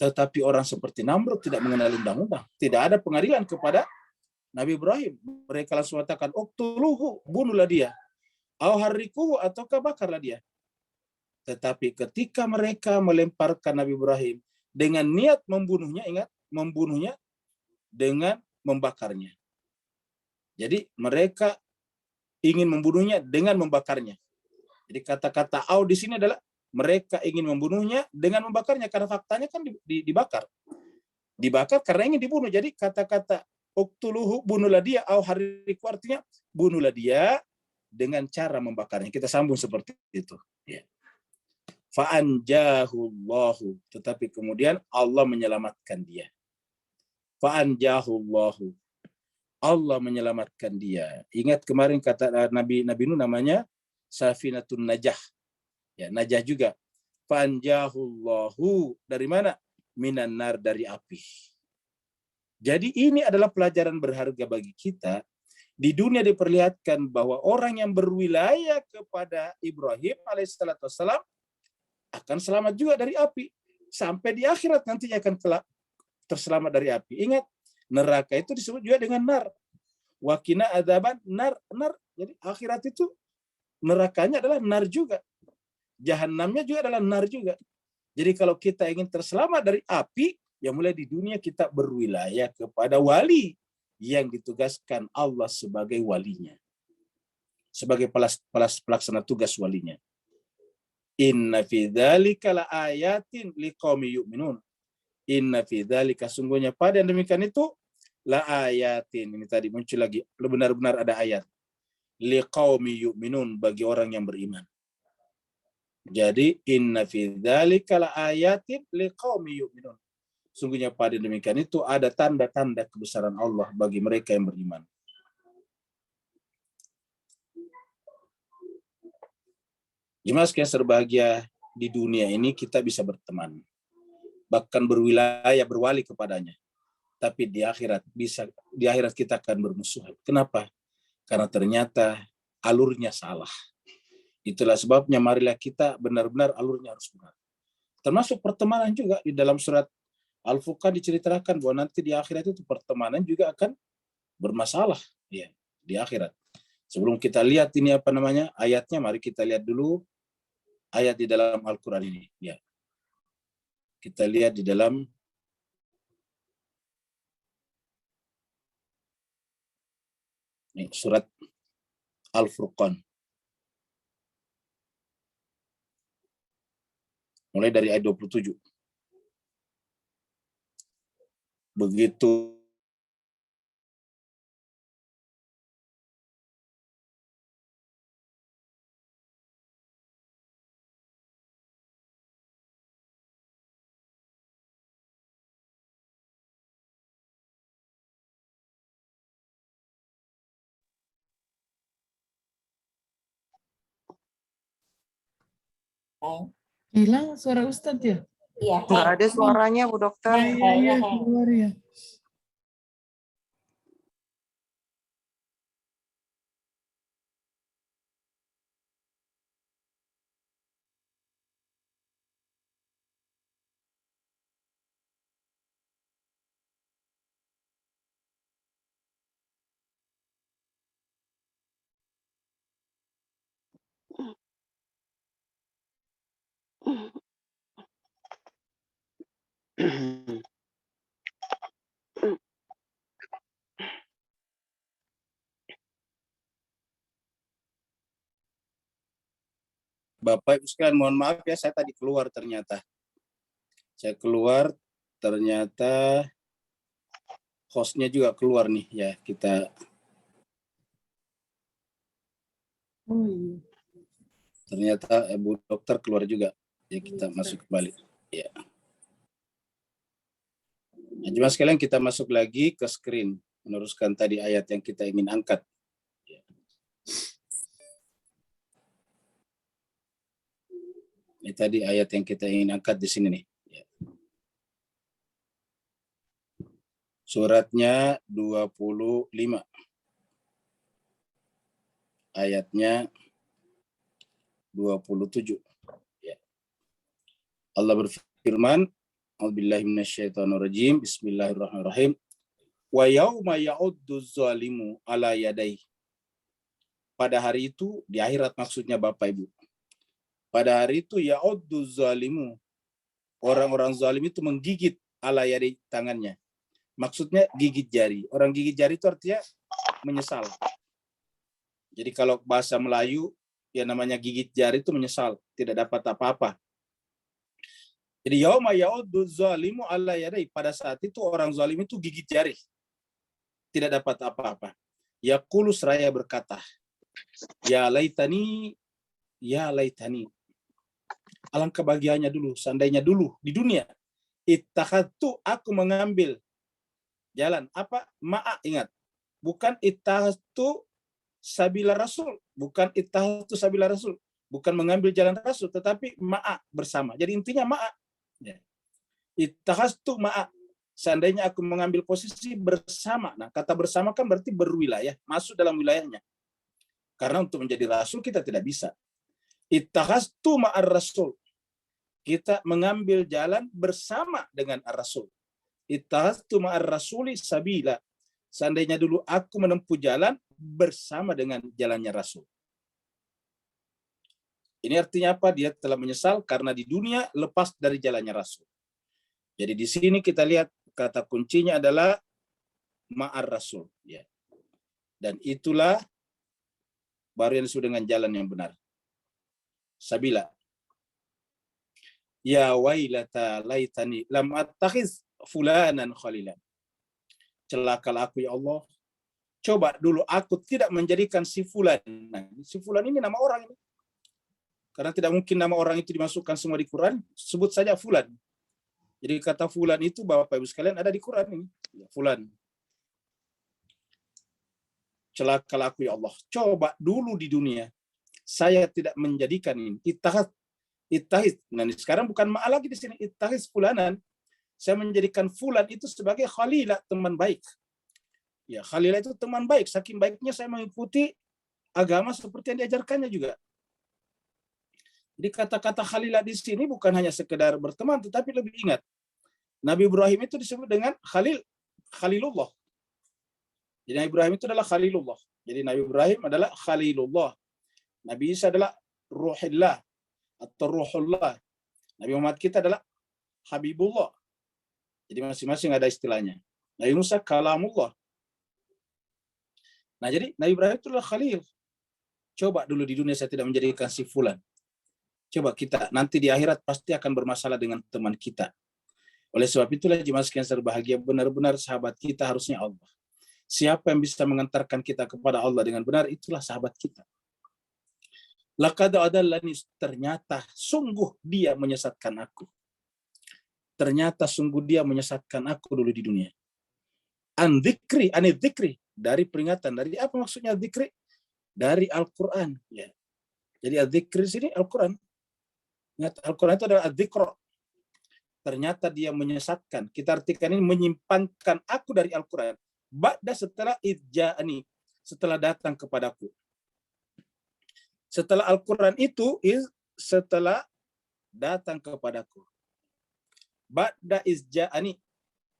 Tetapi orang seperti Namrud tidak mengenal undang-undang. Tidak ada pengadilan kepada Nabi Ibrahim. Mereka langsung mengatakan, uqtuluhu, bunuhlah dia. Au harrikuhu, ataukah bakarlah dia. Tetapi ketika mereka melemparkan Nabi Ibrahim dengan niat membunuhnya, ingat, membunuhnya dengan membakarnya. Jadi mereka ingin membunuhnya dengan membakarnya. Jadi kata-kata au di sini adalah mereka ingin membunuhnya dengan membakarnya, karena faktanya kan dibakar. Dibakar karena ingin dibunuh. Jadi kata-kata uktuluhu, bunuhlah dia, au hariku artinya bunuhlah dia dengan cara membakarnya. Kita sambung seperti itu. Ya. Fa'anjahullahu, tetapi kemudian Allah menyelamatkan dia. Fa'anjahullahu, Allah menyelamatkan dia. Ingat kemarin kata Nabi Nuh namanya Safinatun Najah. Ya, Najah juga. Fa'anjahullahu, dari mana? Minan nar, dari api. Jadi ini adalah pelajaran berharga bagi kita. Di dunia diperlihatkan bahwa orang yang berwilayah kepada Ibrahim alaihissalam akan selamat juga dari api. Sampai di akhirat nantinya akan terselamat dari api. Ingat, neraka itu disebut juga dengan nar. Wakina adzaban nar. Jadi akhirat itu nerakanya adalah nar juga. Jahannamnya juga adalah nar juga. Jadi kalau kita ingin terselamat dari api, ya mulai di dunia kita berwilayah kepada wali yang ditugaskan Allah sebagai walinya. Sebagai pelaksana tugas walinya. Inna fi dzalika laayatin liqaumi yu'minun. Inna fi dzalika, sungguhnya pada yang demikian itu laayatin. Ini tadi muncul lagi, benar-benar ada ayat. Liqaumi yu'minun, bagi orang yang beriman. Jadi inna fi dzalika laayatin liqaumi yu'minun. Sungguhnya pada demikian itu ada tanda-tanda kebesaran Allah bagi mereka yang beriman. Jemaah sekalian berbahagia, di dunia ini kita bisa berteman, bahkan berwilayah, berwali kepadanya. Tapi di akhirat kita akan bermusuhan. Kenapa? Karena ternyata alurnya salah. Itulah sebabnya marilah kita benar-benar alurnya harus benar. Termasuk pertemanan juga, di dalam surat Al-Furqan diceritakan bahwa nanti di akhirat itu pertemanan juga akan bermasalah, ya, di akhirat. Sebelum kita lihat ini ayatnya, mari kita lihat dulu ayat di dalam Al-Quran ini. Ya. Kita lihat di dalam surat Al-Furqan. Mulai dari ayat 27. Begitu hilang suara Ustadz ya? Iya. Nggak ada suaranya, Bu Dokter. Iya, keluar ya. Bapak Ibu sekalian, mohon maaf ya, saya tadi keluar ternyata. Saya keluar, ternyata hostnya juga keluar nih ya. Kita. Oh iya. Ternyata Bu Dokter keluar juga. Ya kita masuk kembali. Ya. Nah, jemaah sekalian, kita masuk lagi ke screen, meneruskan tadi ayat yang kita ingin angkat. Ya. Ini tadi ayat yang kita ingin angkat di sini nih. Ya. Suratnya 25. Ayatnya 27. Ya. Allah berfirman, A'udzubillahi minasyaitonirrajim, bismillahirrahmanirrahim. Wa yauma ya'uddu zalimu ala yadayhi. Pada hari itu, di akhirat maksudnya Bapak Ibu. Pada hari itu ya'uddu zalimu. Orang-orang zalim itu menggigit ala yadayhi, tangannya. Maksudnya gigit jari. Orang gigit jari itu artinya menyesal. Jadi kalau bahasa Melayu, ya namanya gigit jari itu menyesal, tidak dapat apa-apa. Jadi yauma ya'uddu zalimu ala yadai, pada saat itu orang zalim itu gigit jari, tidak dapat apa-apa. Yaqulu, seraya berkata, ya laitani, alangkah bahagianya dulu, seandainya dulu di dunia, ittakhadtu, aku mengambil jalan apa? Ma'a, ingat, bukan ittakhadtu sabila rasul, bukan ittakhadtu sabila rasul, bukan mengambil jalan rasul, tetapi ma'a, bersama. Jadi intinya ma'a. Ya. Ittakhadtu ma'a, seandainya aku mengambil posisi bersama. Nah, kata bersama kan berarti berwilayah, masuk dalam wilayahnya. Karena untuk menjadi rasul kita tidak bisa. Ittakhadtu ma'ar rasul, kita mengambil jalan bersama dengan ar-rasul. Ittakhadtu ma'ar rasuli sabila, seandainya dulu aku menempuh jalan bersama dengan jalannya rasul. Ini artinya apa? Dia telah menyesal karena di dunia lepas dari jalannya rasul. Jadi di sini kita lihat kata kuncinya adalah ma'ar rasul, ya. Dan itulah baru yang disebut dengan jalan yang benar. Sabila. Ya wailata laitani lam attakhiz fulanan khalilan. Celakalah aku, ya Allah. Coba dulu aku tidak menjadikan si fulan. Nah, si fulan ini nama orang ini. Karena tidak mungkin nama orang itu dimasukkan semua di Quran, sebut saja fulan. Jadi kata fulan itu Bapak Ibu sekalian ada di Quran ini. Ya, fulan. Celakalah aku, ya Allah. Coba dulu di dunia saya tidak menjadikan ini. Ittahid. Nah, sekarang bukan ma'a lagi di sini. Ittahid fulanan. Saya menjadikan fulan itu sebagai khalilah, teman baik. Ya, khalilah itu teman baik. Saking baiknya saya mengikuti agama seperti yang diajarkannya juga. Jadi kata-kata khalilah di sini bukan hanya sekedar berteman, tetapi lebih ingat. Nabi Ibrahim itu disebut dengan Khalilullah. Jadi Nabi Ibrahim itu adalah Khalilullah. Jadi Nabi Ibrahim adalah Khalilullah. Nabi Isa adalah Ruhillah atau Ruhullah. Nabi Muhammad kita adalah Habibullah. Jadi masing-masing ada istilahnya. Nabi Musa Kalamullah. Nah, jadi Nabi Ibrahim itu adalah Khalil. Coba dulu di dunia saya tidak menjadikan si fulan. Coba kita nanti di akhirat pasti akan bermasalah dengan teman kita. Oleh sebab itulah jemaah sekalian berbahagia, benar-benar sahabat kita harusnya Allah. Siapa yang bisa mengantarkan kita kepada Allah dengan benar, itulah sahabat kita. Laqad adallani, ternyata sungguh dia menyesatkan aku. Ternyata sungguh dia menyesatkan aku dulu di dunia. An-dzikri, anid-dzikri, dari peringatan. Dari apa maksudnya dzikri? Dari Al-Quran. Ya. Jadi adzikri sini Al-Quran. Al-Quran itu adalah adzikro. Ternyata dia menyesatkan. Kita artikan ini menyimpangkan aku dari Al-Quran. Ba'da, setelah idja'ani, setelah datang kepadaku. Setelah Al-Quran itu, setelah datang kepadaku. Ba'da izja'ani,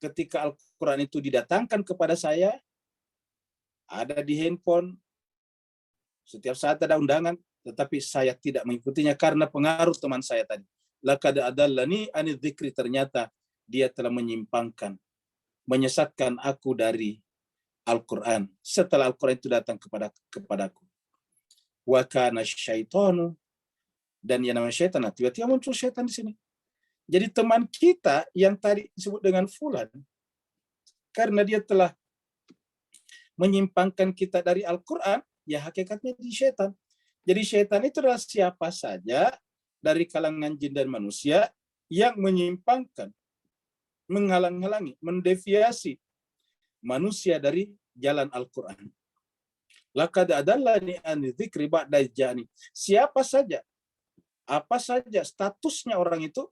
ketika Al-Quran itu didatangkan kepada saya, ada di handphone, setiap saat ada undangan, tetapi saya tidak mengikutinya karena pengaruh teman saya tadi. Laqad adallani anil dzikri, ternyata dia telah menyimpangkan, menyesatkan aku dari Al-Quran setelah Al-Quran itu datang kepadaku. Wa kana syaitanu, dan yang namanya syaitan, tiba-tiba muncul syaitan di sini. Jadi teman kita yang tadi disebut dengan fulan, karena dia telah menyimpangkan kita dari Al-Quran, ya hakikatnya di syaitan. Jadi syaitan itu adalah siapa saja dari kalangan jin dan manusia yang menyimpangkan, menghalang-halangi, mendeviasi manusia dari jalan Al-Quran. Laqad adallani an dzikri ba'da jani. Siapa saja, apa saja statusnya orang itu,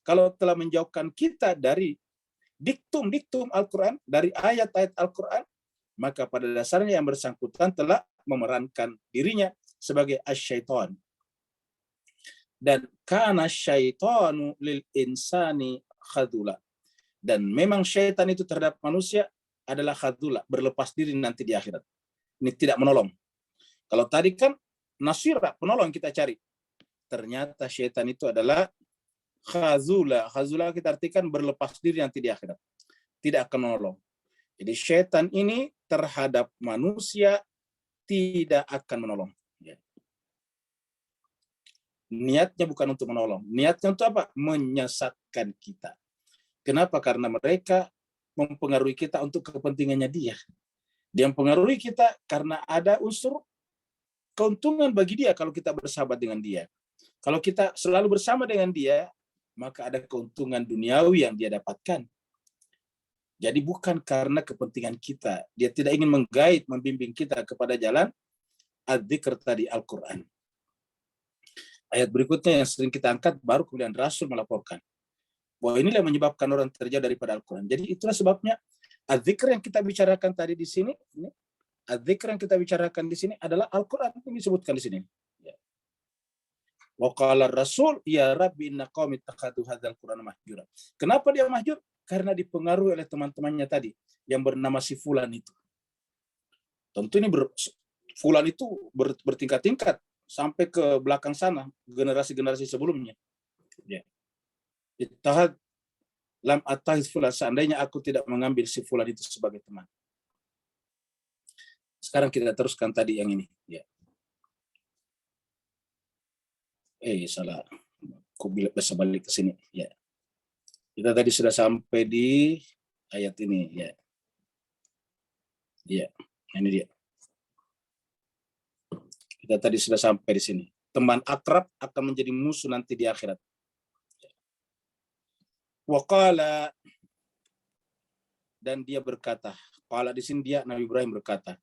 kalau telah menjauhkan kita dari diktum-diktum Al-Quran, dari ayat-ayat Al-Quran, maka pada dasarnya yang bersangkutan telah memerankan dirinya sebagai asyaiton. Dan kana syaitanu lil insani khadula. Dan memang syaitan itu terhadap manusia adalah khadula, berlepas diri nanti di akhirat. Ini tidak menolong. Kalau tadi kan nasira, penolong kita cari. Ternyata syaitan itu adalah khazula. Khazula kita artikan berlepas diri nanti di akhirat. Tidak akan menolong. Jadi syaitan ini terhadap manusia tidak akan menolong. Niatnya bukan untuk menolong. Niatnya untuk apa? Menyesatkan kita. Kenapa? Karena mereka mempengaruhi kita untuk kepentingannya dia. Dia mempengaruhi kita karena ada unsur keuntungan bagi dia kalau kita bersahabat dengan dia. Kalau kita selalu bersama dengan dia, maka ada keuntungan duniawi yang dia dapatkan. Jadi bukan karena kepentingan kita. Dia tidak ingin menggait, membimbing kita kepada jalan adzikr tadi, Al-Quran. Ayat berikutnya yang sering kita angkat, baru kemudian Rasul melaporkan bahwa inilah yang menyebabkan orang terjauh daripada Al-Quran. Jadi itulah sebabnya adzikr yang kita bicarakan tadi di sini, adzikr yang kita bicarakan di sini adalah Al-Quran yang disebutkan di sini. Wa qala Rasul, ya Rabbi inna qaumi ittakhadhu hadzal Qur'ana mahjura. Kenapa dia mahjur? Karena dipengaruhi oleh teman-temannya tadi yang bernama si Fulan itu. Tentu ini Fulan itu bertingkat-tingkat sampai ke belakang sana, generasi-generasi sebelumnya. Ya. Ittahad lam attahiz Fulan, seandainya aku tidak mengambil si Fulan itu sebagai teman. Sekarang kita teruskan tadi yang ini. Ya. Salah. Aku bisa balik ke sini. Ya. Kita tadi sudah sampai di ayat ini. Ya. Ya, ini dia. Kita tadi sudah sampai di sini. Teman akrab akan menjadi musuh nanti di akhirat. Waqala, dan dia berkata, qala di sini dia Nabi Ibrahim berkata,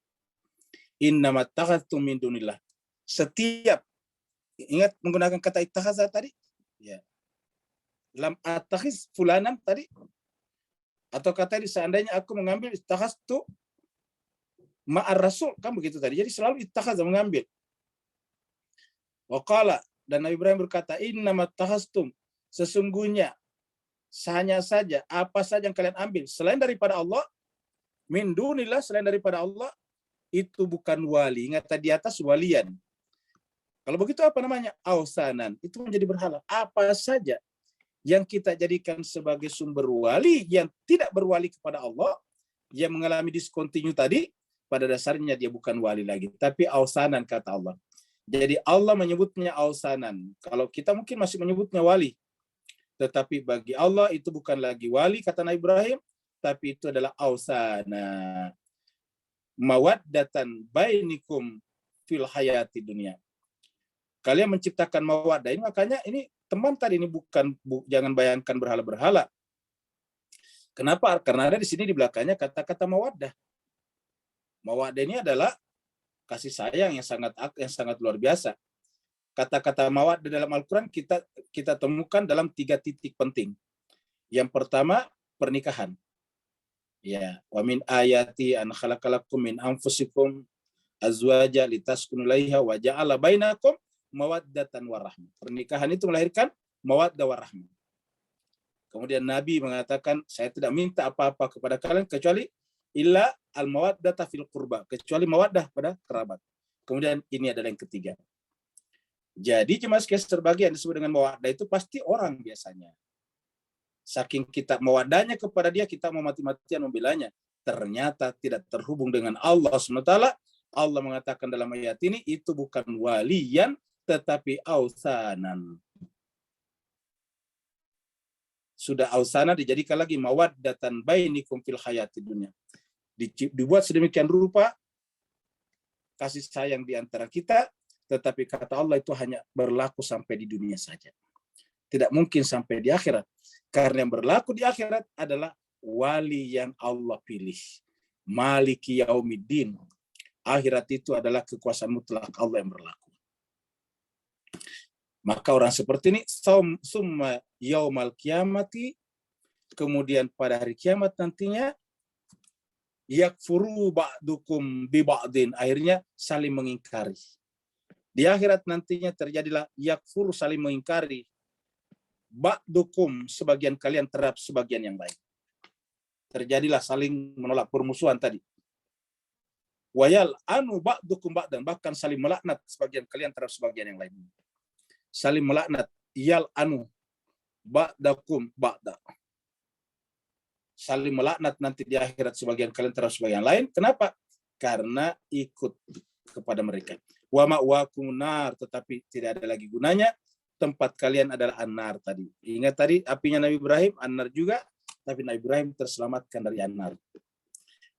innama takhadtum min dunillah. Setiap, ingat menggunakan kata ittakhadha tadi? Ya. Lam attakhiz fulanan tadi, atau kata ini seandainya aku mengambil ittakhadtu ma'ar rasul, kan begitu tadi. Jadi selalu ittakhadha, mengambil. Waqala, dan Nabi Ibrahim berkata, innama takhastum, sesungguhnya hanya saja apa saja yang kalian ambil selain daripada Allah, min dunillah, selain daripada Allah, itu bukan wali. Ingat tadi atas walian. Kalau begitu apa namanya? Ausanan. Itu menjadi berhala. Apa saja yang kita jadikan sebagai sumber wali yang tidak berwali kepada Allah, yang mengalami diskontinu tadi, pada dasarnya dia bukan wali lagi, tapi ausanan kata Allah. Jadi Allah menyebutnya ausanan. Kalau kita mungkin masih menyebutnya wali. Tetapi bagi Allah itu bukan lagi wali, kata Nabi Ibrahim, tapi itu adalah ausana. Mawaddatan bainikum fil hayati dunia. Kalian menciptakan mawaddah. Ini makanya ini teman tadi ini jangan bayangkan berhala-berhala. Kenapa? Karena ada di sini di belakangnya kata-kata mawaddah. Mawaddah ini adalah kasih sayang yang sangat luar biasa. Kata-kata mawaddah dalam Al-Quran kita temukan dalam 3 titik penting. Yang pertama, pernikahan. Ya, wa min ayati an khalaqalakum min anfusikum azwaja litaskunu ilaiha wa ja'ala bainakum mawaddatan warahmah. Pernikahan itu melahirkan mawaddah warahmah. Kemudian Nabi mengatakan, saya tidak minta apa-apa kepada kalian kecuali illa al-mawaddata fil qurba, kecuali mawaddah pada kerabat. Kemudian ini adalah yang ketiga. Jadi jemaah sekalian, terbagian disebut dengan mawaddah itu pasti orang biasanya. Saking kita mawaddahnya kepada dia, kita mau mati-matian membelanya. Ternyata tidak terhubung dengan Allah SWT. Allah mengatakan dalam ayat ini, itu bukan waliyan, tetapi ausanan. Sudah ausana dijadikan lagi mawaddatan bainikum fil hayati dunia. Dibuat sedemikian rupa kasih sayang di antara kita, tetapi kata Allah itu hanya berlaku sampai di dunia saja. Tidak mungkin sampai di akhirat. Karena yang berlaku di akhirat adalah wali yang Allah pilih. Maliki yaumiddin. Akhirat itu adalah kekuasaan mutlak Allah yang berlaku. Maka orang seperti ini, summa yaumal kiamati, kemudian pada hari kiamat nantinya, yakfuru ba'dukum bi ba'din, akhirnya saling mengingkari. Di akhirat nantinya terjadilah yakfuru, saling mengingkari, ba'dukum, sebagian kalian terhadap sebagian yang lain. Terjadilah saling menolak, permusuhan tadi. Wayal anu ba'dukum ba'dan, bahkan saling melaknat sebagian kalian terhadap sebagian yang lain. Saling melaknat, yal anu ba'dakum ba'da. Saling melaknat nanti di akhirat sebagian kalian terhadap sebagian lain. Kenapa? Karena ikut kepada mereka. Wa ma'wakum nar, tetapi tidak ada lagi gunanya. tempat kalian adalah an-nar tadi. Ingat tadi apinya Nabi Ibrahim, an-nar juga, tapi Nabi Ibrahim terselamatkan dari an-nar.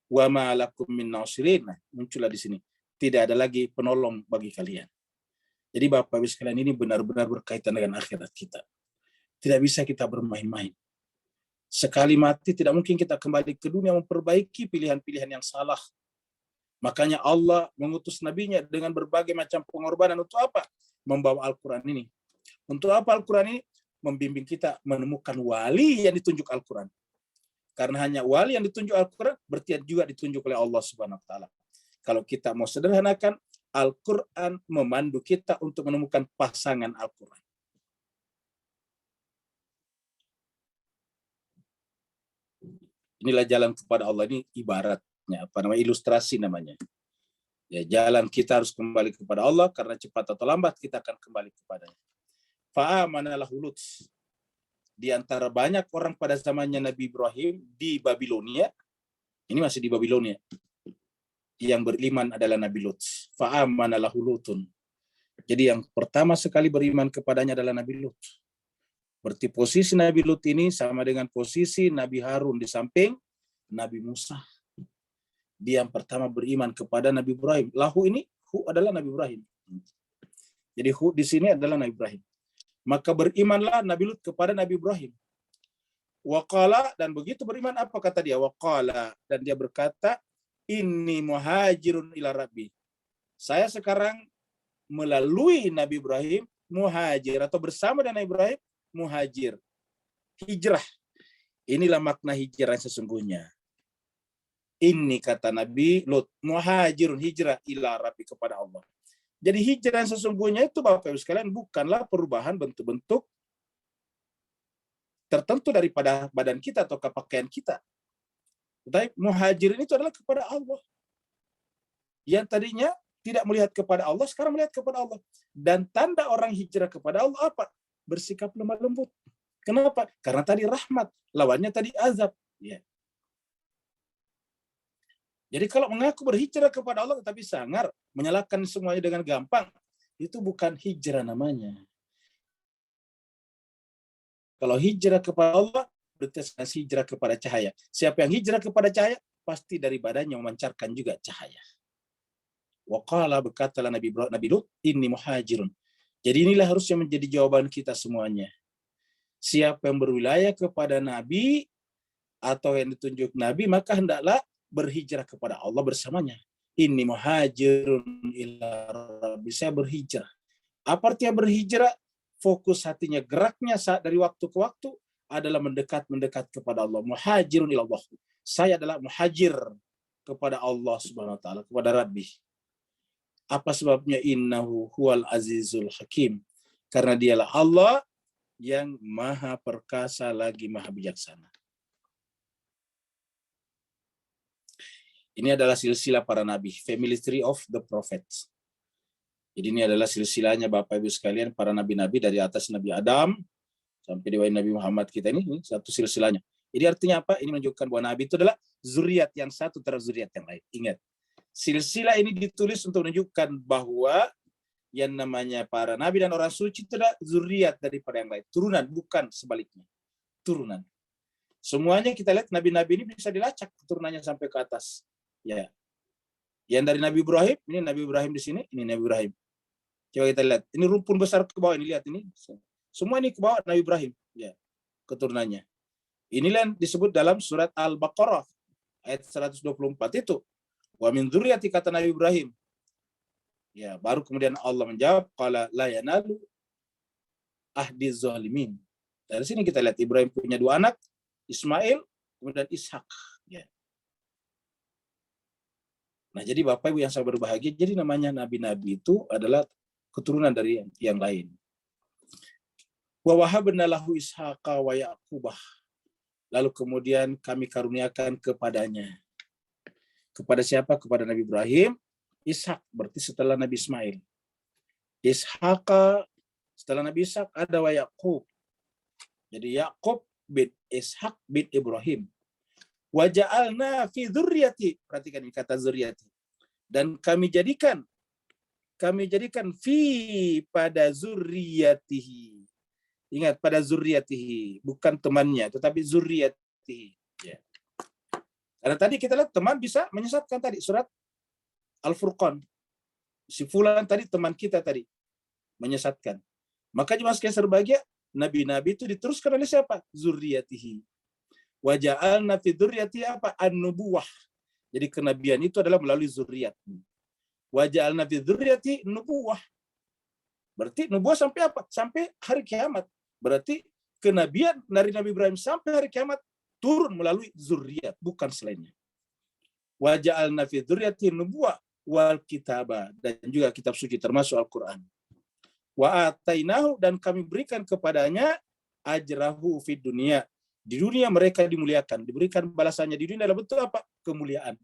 Wa ma lakum min nasirin. Nah, muncullah di sini. Tidak ada lagi penolong bagi kalian. Jadi Bapak Ibu sekalian, ini benar-benar berkaitan dengan akhirat kita. Tidak bisa kita bermain-main. Sekali mati tidak mungkin kita kembali ke dunia memperbaiki pilihan-pilihan yang salah. Makanya Allah mengutus nabinya dengan berbagai macam pengorbanan untuk apa? Membawa Al-Quran ini. Untuk apa Al-Quran ini? Membimbing kita menemukan wali yang ditunjuk Al-Quran. Karena hanya wali yang ditunjuk Al-Quran berarti juga ditunjuk oleh Allah Subhanahu wa taala. Kalau kita mau sederhanakan, Al-Quran memandu kita untuk menemukan pasangan Al-Quran. Inilah jalan kepada Allah, ini ibaratnya, ilustrasi namanya. Ya, jalan kita harus kembali kepada Allah karena cepat atau lambat kita akan kembali kepadanya. Fa'amana lahu Lut. Di antara banyak orang pada zamannya Nabi Ibrahim di Babilonia, ini masih di Babilonia, yang beriman adalah Nabi Lut. Fa'amana lahu Lutun. Jadi yang pertama sekali beriman kepadanya adalah Nabi Lut. Berarti posisi Nabi Lut ini sama dengan posisi Nabi Harun di samping Nabi Musa. Dia yang pertama beriman kepada Nabi Ibrahim. Lahu ini, hu adalah Nabi Ibrahim. Jadi hu di sini adalah Nabi Ibrahim. Maka berimanlah Nabi Lut kepada Nabi Ibrahim. Waqala, dan begitu beriman apa kata dia? Waqala, dan dia berkata, inni muhajirun ila rabbi. Saya sekarang melalui Nabi Ibrahim muhajir, atau bersama dengan Nabi Ibrahim muhajir. Hijrah. Inilah makna hijrah yang sesungguhnya. Ini kata Nabi Lut, muhajirun, hijrah ila rabbi, kepada Allah. Jadi hijrah yang sesungguhnya itu Bapak Ibu sekalian bukanlah perubahan bentuk-bentuk tertentu daripada badan kita atau pakaian kita. Tetapi muhajirin itu adalah kepada Allah. Yang tadinya tidak melihat kepada Allah, sekarang melihat kepada Allah. Dan tanda orang hijrah kepada Allah apa? Bersikap lemah lembut. Kenapa? Karena tadi rahmat, lawannya tadi azab. Ya. Jadi kalau mengaku berhijrah kepada Allah tetapi sangar, menyalahkan semuanya dengan gampang, itu bukan hijrah namanya. Kalau hijrah kepada Allah, berarti hijrah kepada cahaya. Siapa yang hijrah kepada cahaya, pasti dari badannya memancarkan juga cahaya. Waqala, berkatalah Nabi Lut, inni muhajirun. Jadi inilah harusnya menjadi jawaban kita semuanya. Siapa yang berwilayah kepada Nabi atau yang ditunjuk Nabi, maka hendaklah berhijrah kepada Allah bersamanya. Inni muhajirun ila rabbi. Saya berhijrah. Apa artinya berhijrah? Fokus hatinya, geraknya saat dari waktu ke waktu adalah mendekat kepada Allah. Muhajirun ila Allah. Saya adalah muhajir kepada Allah Subhanahu wa taala, kepada Rabbi. Apa sebabnya? Innahu huwal azizul hakim. Karena dialah Allah yang maha perkasa lagi maha bijaksana. Ini adalah silsilah para nabi, family tree of the prophets. Jadi ini adalah silsilahnya Bapak Ibu sekalian, para nabi-nabi dari atas Nabi Adam sampai di Nabi Muhammad kita ini satu silsilahnya. Jadi artinya apa? Ini menunjukkan bahwa nabi itu adalah zuriat yang satu terhadap zuriat yang lain. Ingat, silsilah ini ditulis untuk menunjukkan bahwa yang namanya para nabi dan orang suci itu adalah zuriat daripada yang lain. Turunan, bukan sebaliknya. Turunan. Semuanya kita lihat nabi-nabi ini bisa dilacak turunannya sampai ke atas. Ya, yang dari Nabi Ibrahim, ini Nabi Ibrahim di sini, ini Nabi Ibrahim. Coba kita lihat, ini rumpun besar ke bawah, ini lihat ini, semua ini ke bawah Nabi Ibrahim, ya, keturunannya. Inilah yang disebut dalam surat Al-Baqarah ayat 124 itu, wa min dzurriyyati, kata Nabi Ibrahim. Ya, baru kemudian Allah menjawab, qala la yanalu ahdi zalimin. Dari sini kita lihat Ibrahim punya dua anak, Ismail, kemudian Ishak. Ya. Nah, jadi Bapak Ibu yang saya berbahagia, jadi namanya nabi-nabi itu adalah keturunan dari yang lain. Wa wahabna lahu Ishaqa wa Yaqubah. Lalu kemudian kami karuniakan kepadanya. Kepada siapa? Kepada Nabi Ibrahim, Ishak, berarti setelah Nabi Ismail. Ishaqa, setelah Nabi Ishak ada wa Yaqub. Jadi Yaqub bin Ishak bin Ibrahim. Wa ja'alna fi dzurriyyati, perhatikan ini kata dzurriyyati. Dan kami jadikan kami jadikan fi pada zurriyatihi. Ingat, pada zurriyatihi, bukan temannya, tetapi zurriyatihi. Ya. Karena tadi kita lihat teman bisa menyesatkan tadi, surat Al-Furqan. Si fulan tadi, teman kita tadi, menyesatkan. Maka jemaah sekalian berbahagia, nabi-nabi itu diteruskan oleh siapa? Zurriyatihi. Wa ja'alna fi dzurriyyatihi apa? An-nubuwah. Jadi kenabian itu adalah melalui zuriat. Wa ja'alna fi dzurriyyatihi nubuwah. Berarti nubuwah sampai apa? Sampai hari kiamat. Berarti kenabian dari Nabi Ibrahim sampai hari kiamat turun melalui zuriat, bukan selainnya. Wa ja'alna fi dzurriyyatihi nubuwah wal kitaba, dan juga kitab suci termasuk Al-Qur'an. Wa atainahu, dan kami berikan kepadanya ajrahu fid dunya. Di dunia mereka dimuliakan, diberikan balasannya di dunia dalam bentuk apa? Kemuliaan.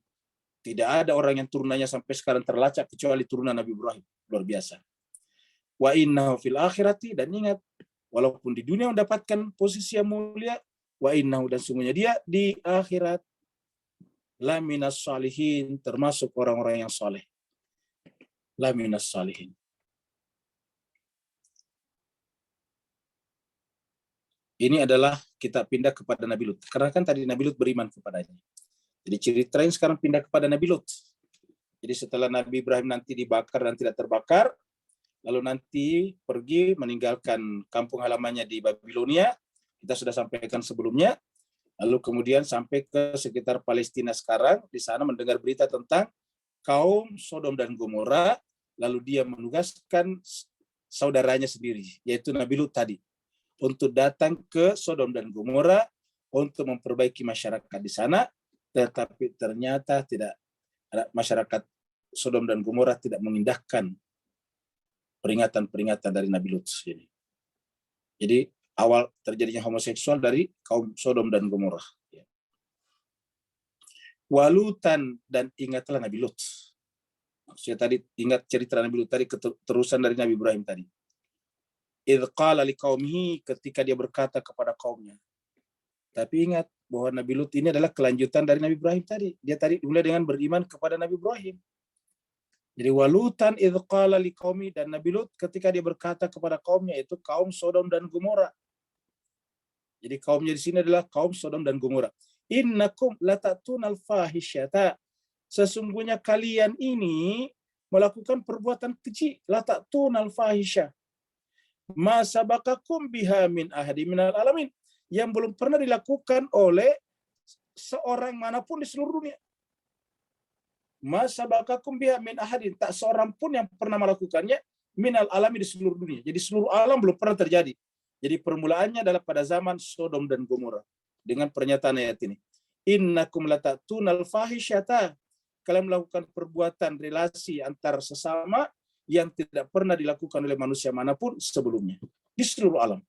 Tidak ada orang yang turunannya sampai sekarang terlacak kecuali turunan Nabi Ibrahim. Luar biasa. Wa innahu fil akhirati, dan ingat, walaupun di dunia mendapatkan posisi yang mulia, wa innahu, dan sungguhnya dia di akhirat la minas salihin, termasuk orang-orang yang saleh. La minas salihin. Ini adalah kita pindah kepada Nabi Lut. Karena kan tadi Nabi Lut beriman kepadanya. Jadi cerita yang sekarang pindah kepada Nabi Lut. Jadi setelah Nabi Ibrahim nanti dibakar dan tidak terbakar, lalu nanti pergi meninggalkan kampung halamannya di Babilonia. Kita sudah sampaikan sebelumnya. Lalu kemudian sampai ke sekitar Palestina sekarang. Di sana mendengar berita tentang kaum Sodom dan Gomora. Lalu dia menugaskan saudaranya sendiri, yaitu Nabi Lut tadi, untuk datang ke Sodom dan Gomora untuk memperbaiki masyarakat di sana, tetapi ternyata tidak, masyarakat Sodom dan Gomora tidak mengindahkan peringatan-peringatan dari Nabi Lut. Jadi awal terjadinya homoseksual dari kaum Sodom dan Gomora. Walutan, dan ingatlah Nabi Lut. Maksudnya tadi ingat cerita Nabi Lut tadi, keterusan dari Nabi Ibrahim tadi. Idh qala liqaumihi, ketika dia berkata kepada kaumnya. Tapi ingat bahwa Nabi Lut ini adalah kelanjutan dari Nabi Ibrahim tadi. Dia tadi mulai dengan beriman kepada Nabi Ibrahim. Jadi walutan idh qala liqaumi, dan Nabi Lut ketika dia berkata kepada kaumnya, itu kaum Sodom dan Gomora. Jadi kaumnya di sini adalah kaum Sodom dan Gomora. Innakum latatunal fahisyata, sesungguhnya kalian ini melakukan perbuatan keji. Latatunal fahisyah. Ma sabaqakum biha min ahadi minal alamin, yang belum pernah dilakukan oleh seorang manapun di seluruh dunia. Ma sabaqakum biha min ahadin, tak seorang pun yang pernah melakukannya minal alami di seluruh dunia. Jadi seluruh alam belum pernah terjadi. Jadi permulaannya adalah pada zaman Sodom dan Gomora. Dengan pernyataan ayat ini. Innakum latatunal fahisyata, kalian melakukan perbuatan relasi antar sesama yang tidak pernah dilakukan oleh manusia manapun sebelumnya di seluruh alam.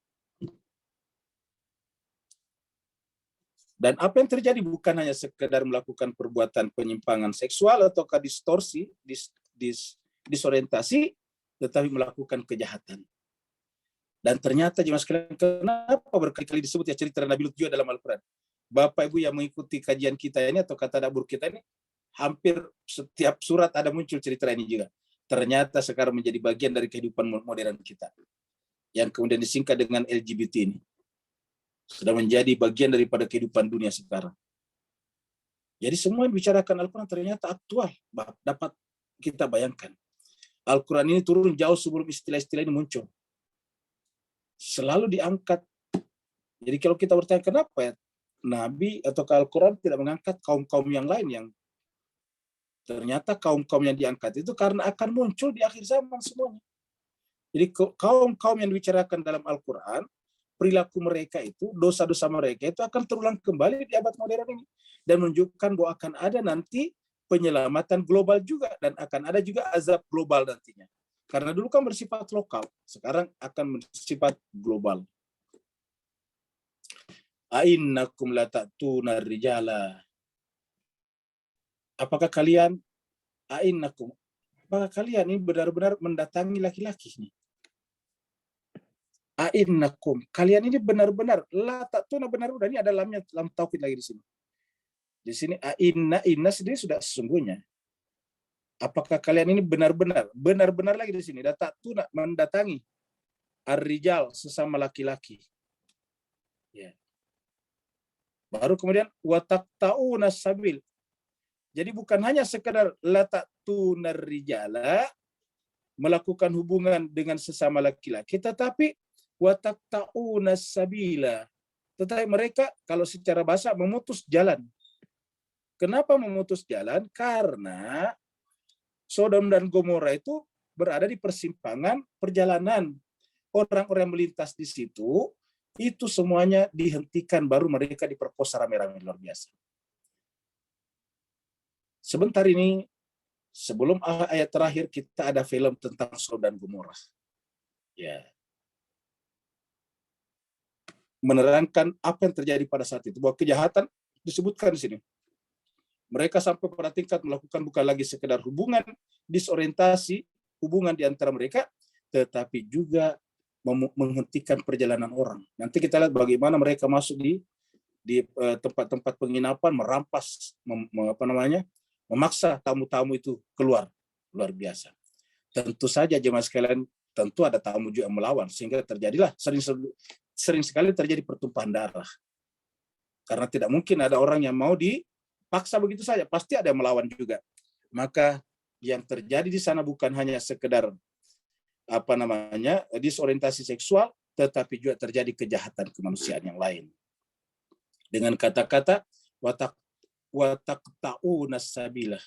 Dan apa yang terjadi bukan hanya sekedar melakukan perbuatan penyimpangan seksual ataukah distorsi, disorientasi, tetapi melakukan kejahatan. Dan ternyata jemaah sekalian, kenapa berkali-kali disebut ya cerita Nabi Lut juga dalam Al-Quran? Bapak Ibu yang mengikuti kajian kita ini atau kata dapur kita ini, hampir setiap surat ada muncul cerita ini juga. Ternyata sekarang menjadi bagian dari kehidupan modern kita. Yang kemudian disingkat dengan LGBT ini. Sudah menjadi bagian daripada kehidupan dunia sekarang. Jadi semua yang dibicarakan Al-Quran ternyata aktual. Dapat kita bayangkan. Al-Quran ini turun jauh sebelum istilah-istilah ini muncul. Selalu diangkat. Jadi kalau kita bertanya kenapa ya Nabi atau Al-Quran tidak mengangkat kaum-kaum yang lain yang ternyata kaum-kaum yang diangkat itu karena akan muncul di akhir zaman semuanya. Jadi kaum-kaum yang dibicarakan dalam Al-Quran, perilaku mereka itu, dosa-dosa mereka itu akan terulang kembali di abad modern ini. Dan menunjukkan bahwa akan ada nanti penyelamatan global juga. Dan akan ada juga azab global nantinya. Karena dulu kan bersifat lokal, sekarang akan bersifat global. A'innakum lata'tuna rijala. Apakah kalian ini benar-benar mendatangi laki-laki? A'innakum, kalian ini benar-benar la ta'tuna, benar-benar, ini ada lam taukid lagi di sini. Di sini inna sendiri sudah sesungguhnya. Apakah kalian ini benar-benar lagi di sini, tatuna mendatangi ar-rijal sesama laki-laki. Ya. Baru kemudian wataqta'una sabil. Jadi bukan hanya sekedar la ta'tunar rijala, melakukan hubungan dengan sesama laki-laki, tetapi wataqta'una sabila. Tetapi mereka kalau secara bahasa memutus jalan. Kenapa memutus jalan? Karena Sodom dan Gomora itu berada di persimpangan perjalanan. Orang-orang yang melintas di situ, itu semuanya dihentikan, baru mereka diperkosa rame-rame luar biasa. Sebentar ini, sebelum ayat terakhir, kita ada film tentang Sodom dan Gomora. Ya. Menerangkan apa yang terjadi pada saat itu. Bahwa kejahatan disebutkan di sini. Mereka sampai pada tingkat melakukan bukan lagi sekedar hubungan, disorientasi, hubungan di antara mereka, tetapi juga menghentikan perjalanan orang. Nanti kita lihat bagaimana mereka masuk di tempat-tempat penginapan, merampas, memaksa tamu-tamu itu keluar. Luar biasa. Tentu saja jemaah sekalian, tentu ada tamu juga yang melawan, sehingga terjadilah sering sekali terjadi pertumpahan darah. Karena tidak mungkin ada orang yang mau dipaksa begitu saja, pasti ada yang melawan juga. Maka yang terjadi di sana bukan hanya sekedar disorientasi seksual, tetapi juga terjadi kejahatan kemanusiaan yang lain. Dengan kata-kata wataqta'una sabilah.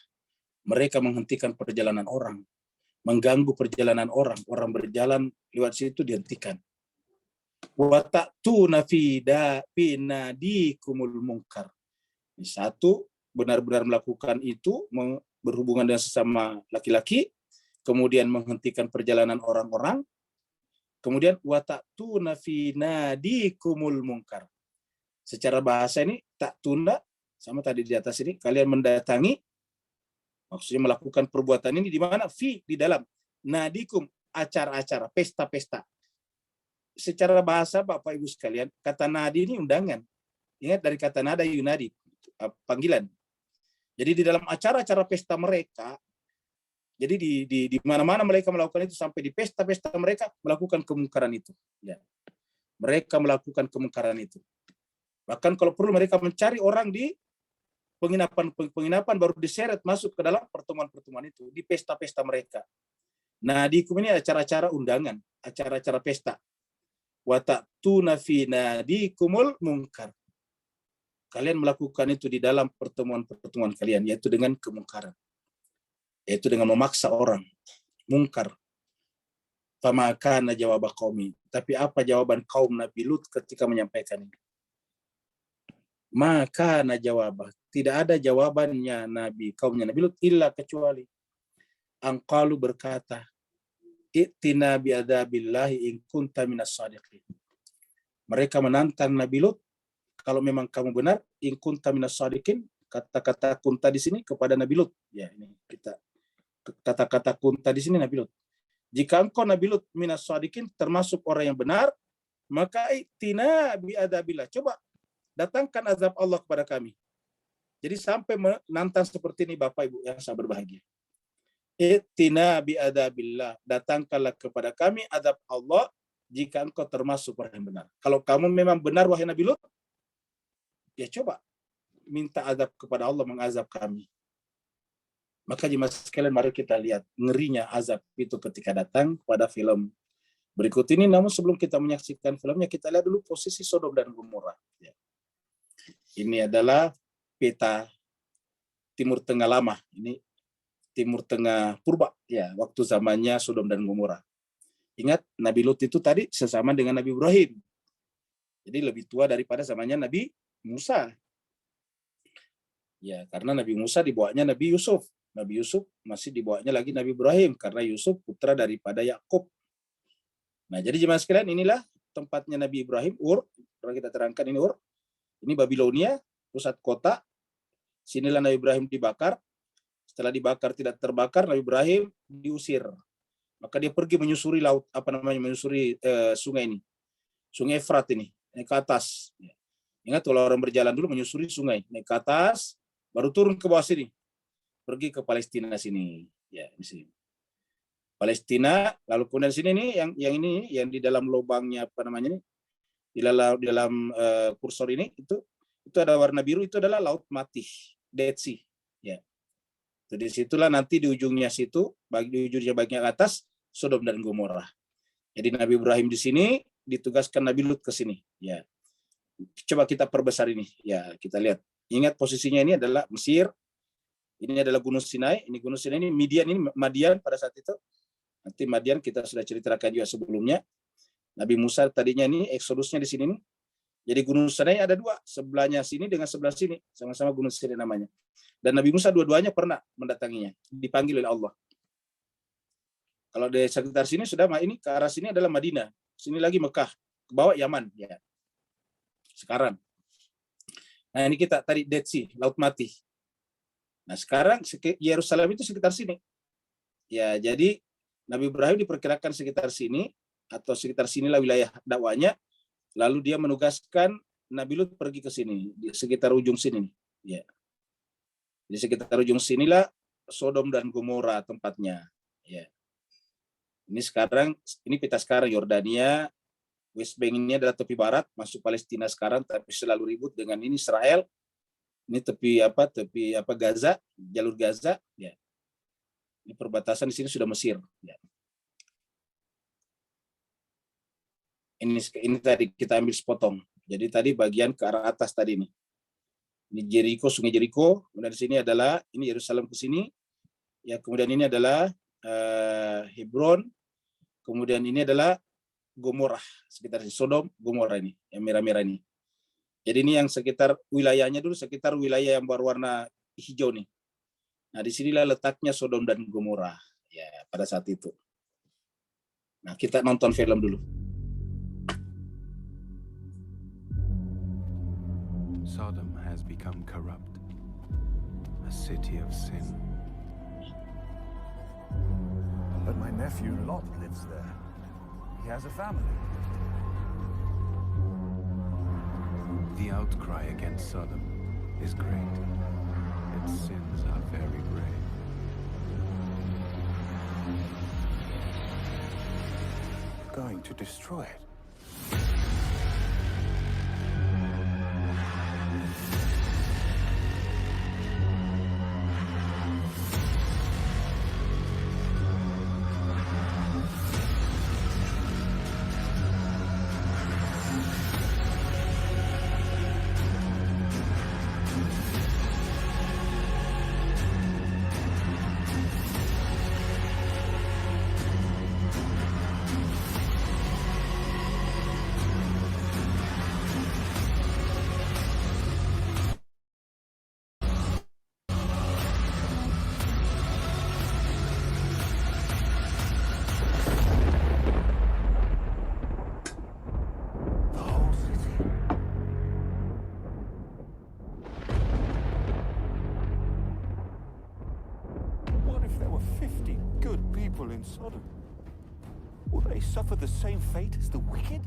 Mereka menghentikan perjalanan orang, mengganggu perjalanan orang berjalan lewat situ dihentikan. Wata'tuna fi nadikumul munkar. Satu, benar-benar melakukan itu, berhubungan dengan sesama laki-laki, kemudian menghentikan perjalanan orang-orang, kemudian wata'tuna fi nadikumul munkar. Secara bahasa ini ta'tuna sama tadi di atas ini, kalian mendatangi, maksudnya melakukan perbuatan ini di mana? Di dalam nadikum, acara-acara, pesta-pesta. Secara bahasa Bapak Ibu sekalian, kata nadi ini undangan. Ingat dari kata nada yunadi, panggilan. Jadi di dalam acara-acara pesta mereka, jadi di mana-mana mereka melakukan itu, sampai di pesta-pesta mereka melakukan kemungkaran itu. Ya. Mereka melakukan kemungkaran itu. Bahkan kalau perlu mereka mencari orang di penginapan baru diseret masuk ke dalam pertemuan-pertemuan itu, di pesta-pesta mereka. Nah, di ini acara-acara undangan, acara-acara pesta. Wata'tuna fi nadikumul munkar. Kalian melakukan itu di dalam pertemuan-pertemuan kalian, yaitu dengan kemungkaran. Yaitu dengan memaksa orang. Mungkar. Fama kana jawab qaumi. Tapi apa jawaban kaum Nabi Lut ketika menyampaikan ini? Maka jawab. Tidak ada jawabannya kaumnya Nabi Lut illa kecuali angqalu berkata, I'tina bi'adabillahi in kunta minas sadiqin. Mereka menantang Nabi Lut, kalau memang kamu benar, in kunta minas sadiqin, kata-kata kunta di sini kepada Nabi Lut. Ya, ini kita kata-kata kunta di sini Nabi Lut. Jika engkau Nabi Lut minas sadiqin, termasuk orang yang benar, maka i'tina bi'adabillah. Coba datangkan azab Allah kepada kami. Jadi sampai menantang seperti ini Bapak Ibu yang saya berbahagia. I'tina bi'adabillah. Datangkanlah kepada kami azab Allah jika engkau termasuk orang yang benar. Kalau kamu memang benar wahai Nabi Lut, ya coba minta azab kepada Allah mengazab kami. Maka jemaah sekalian mari kita lihat ngerinya azab itu ketika datang pada film berikut ini. Namun sebelum kita menyaksikan filmnya, kita lihat dulu posisi Sodom dan Gomora. Ya. Ini adalah peta Timur Tengah lama. Ini Timur Tengah purba, ya, waktu zamannya Sodom dan Gomora. Ingat, Nabi Lut itu tadi sesama dengan Nabi Ibrahim. Jadi lebih tua daripada zamannya Nabi Musa. Ya, karena Nabi Musa dibawanya Nabi Yusuf. Nabi Yusuf masih dibawanya lagi Nabi Ibrahim, karena Yusuf putra daripada Yakub. Nah, jadi jemaah sekalian, inilah tempatnya Nabi Ibrahim, Ur. Kalau kita terangkan ini Ur. Ini Babilonia, pusat kota. Sinilah Nabi Ibrahim dibakar. Setelah dibakar tidak terbakar, Nabi Ibrahim diusir. Maka dia pergi menyusuri laut, menyusuri sungai ini. Sungai Efrat ini, naik ke atas. Ingat kalau orang berjalan dulu menyusuri sungai, naik ke atas, baru turun ke bawah sini. Pergi ke Palestina sini. Ya, di sini. Palestina, lalu kemudian di sini nih yang di dalam lubangnya apa namanya nih? Di dalam kursor ini itu ada warna biru, itu adalah Laut Mati, Dead Sea. Ya. Jadi situlah nanti di ujungnya situ, di ujungnya bagian atas Sodom dan Gomora. Jadi Nabi Ibrahim di sini ditugaskan Nabi Lut ke sini. Ya. Coba kita perbesar ini. Ya, kita lihat. Ingat posisinya ini adalah Mesir. Ini adalah Gunung Sinai. Ini Gunung Sinai, ini Midian, ini Madian pada saat itu. Nanti Madian kita sudah ceritakan juga sebelumnya. Nabi Musa tadinya ini eksodusnya di sini nih. Jadi Gunung Sinai ada dua, sebelahnya sini dengan sebelah sini, sama-sama Gunung Sinai namanya. Dan Nabi Musa dua-duanya pernah mendatanginya, dipanggil oleh Allah. Kalau di sekitar sini sudah, ini ke arah sini adalah Madinah, sini lagi Mekah, ke bawah Yaman ya. Sekarang. Nah, ini kita tadi Dead Sea, Laut Mati. Nah, sekarang Yerusalem itu sekitar sini. Ya, jadi Nabi Ibrahim diperkirakan sekitar sini, atau sekitar sinilah wilayah dakwanya, lalu dia menugaskan Nabi Lut pergi ke sini, di sekitar ujung sini. Ya. Di sekitar ujung sinilah Sodom dan Gomora tempatnya. Ya. Ini sekarang, ini peta sekarang Yordania, West Bank ini adalah tepi barat, masuk Palestina sekarang, tapi selalu ribut dengan ini Israel. Ini tepi Gaza, jalur Gaza. Ya. Ini perbatasan di sini sudah Mesir. Ya. Ini tadi kita ambil sepotong. Jadi tadi bagian ke arah atas tadi nih. Ini Jericho, Sungai Jericho. Kemudian di sini adalah ini Yerusalem ke sini. Ya, kemudian ini adalah Hebron. Kemudian ini adalah Gomorrah, sekitar Sodom, Gomorrah ini, yang merah-merah ini. Jadi ini yang sekitar wilayahnya dulu, sekitar wilayah yang berwarna hijau nih. Nah, disinilah letaknya Sodom dan Gomorrah ya pada saat itu. Nah, kita nonton film dulu. Sodom has become corrupt, a city of sin. But my nephew Lot lives there. He has a family. The outcry against Sodom is great. Its sins are very grave. Going to destroy it. In Sodom, will they suffer the same fate as the wicked?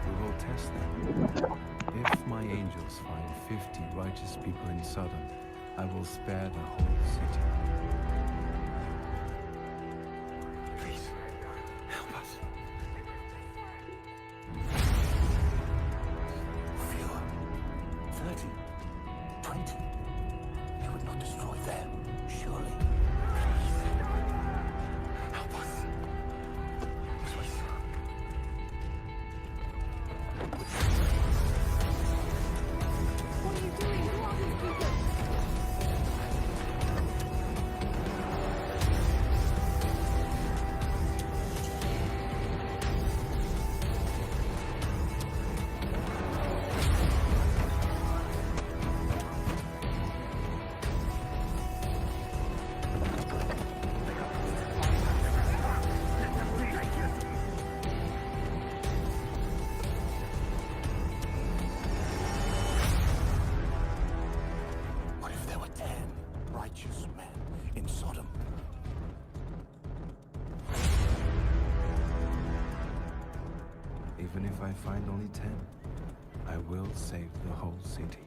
We will test them. If my angels find 50 righteous people in Sodom, I will spare the whole city. Please, help us. Fewer, 30, 20. You would not destroy them, surely. Even if I find only 10, I will save the whole city.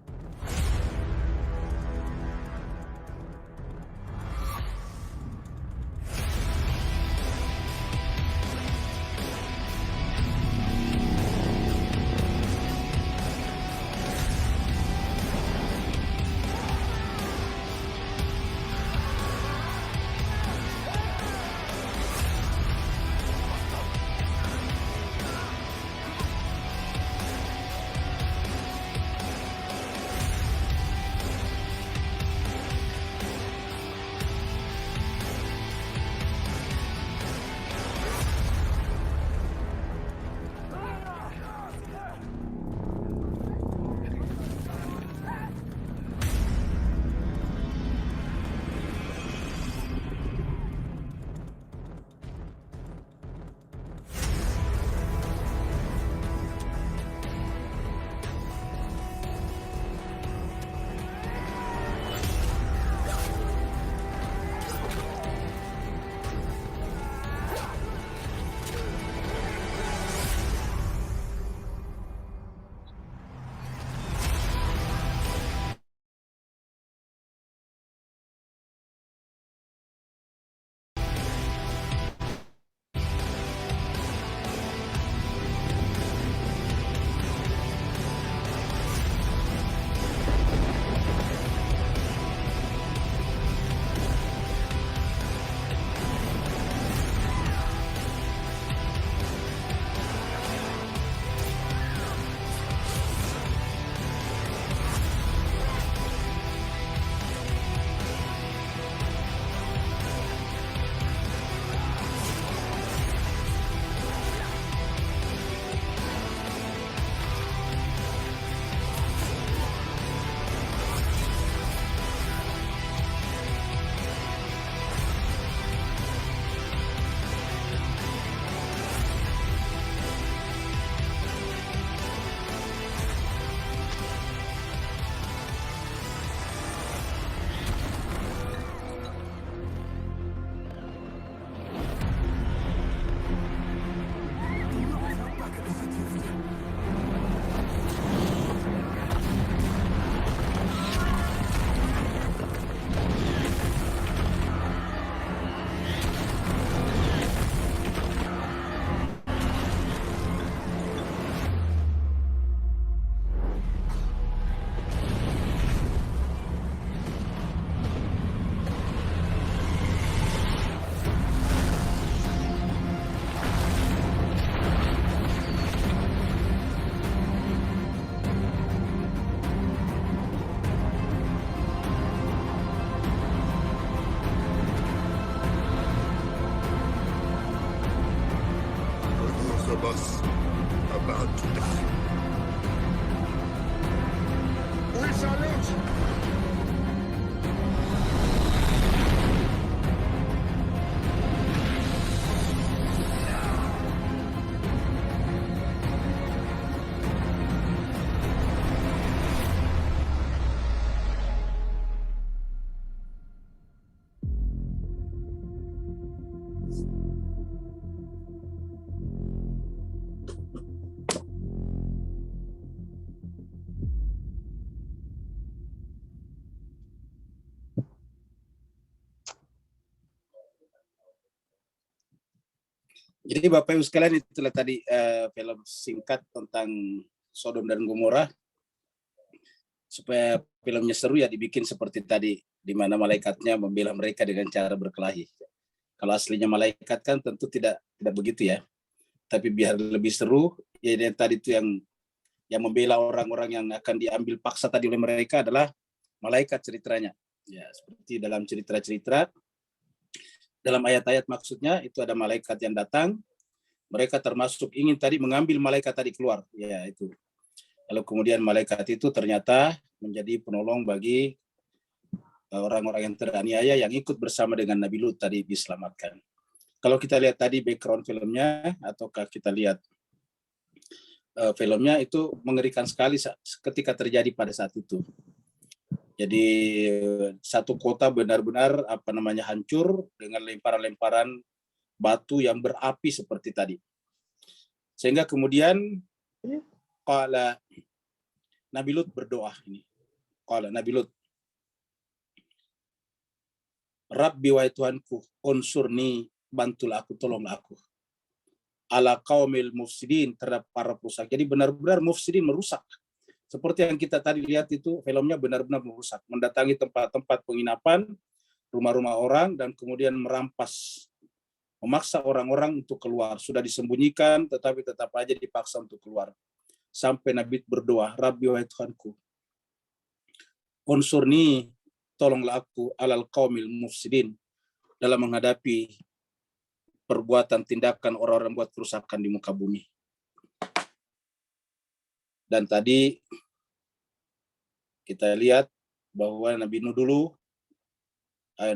of us about to die. We salute. Jadi Bapak Ibu sekalian, itulah tadi film singkat tentang Sodom dan Gomora. Supaya filmnya seru ya dibikin seperti tadi, di mana malaikatnya membela mereka dengan cara berkelahi. Kalau aslinya malaikat kan tentu tidak begitu ya. Tapi biar lebih seru, ya yang tadi itu yang membela orang-orang yang akan diambil paksa tadi oleh mereka adalah malaikat ceritanya. Ya, seperti dalam cerita-cerita, dalam ayat-ayat maksudnya itu ada malaikat yang datang, mereka termasuk ingin tadi mengambil malaikat tadi keluar, ya itu. Lalu kemudian malaikat itu ternyata menjadi penolong bagi orang-orang yang teraniaya yang ikut bersama dengan Nabi Lut tadi diselamatkan. Kalau kita lihat tadi background filmnya, ataukah kita lihat filmnya, itu mengerikan sekali ketika terjadi pada saat itu. Jadi satu kota benar-benar hancur dengan lemparan-lemparan batu yang berapi seperti tadi. Sehingga kemudian qala Nabi Lut berdoa ini. Qala Nabi Lut, Rabbi wahai Tuhanku, unsurni, bantulah aku, tolonglah aku. Ala qaumil mufsidin, terhadap para perusak. Jadi benar-benar mufsidin, merusak. Seperti yang kita tadi lihat itu, filmnya benar-benar merusak, mendatangi tempat-tempat penginapan, rumah-rumah orang, dan kemudian merampas, memaksa orang-orang untuk keluar. Sudah disembunyikan, tetapi tetap aja dipaksa untuk keluar. Sampai Nabi berdoa, Rabbi wahai Tuhanku, unsurni, tolonglah aku, alal qaumil mufsidin, dalam menghadapi perbuatan tindakan orang-orang buat kerusakan di muka bumi. Dan tadi kita lihat bahwa Nabi Nuh dulu,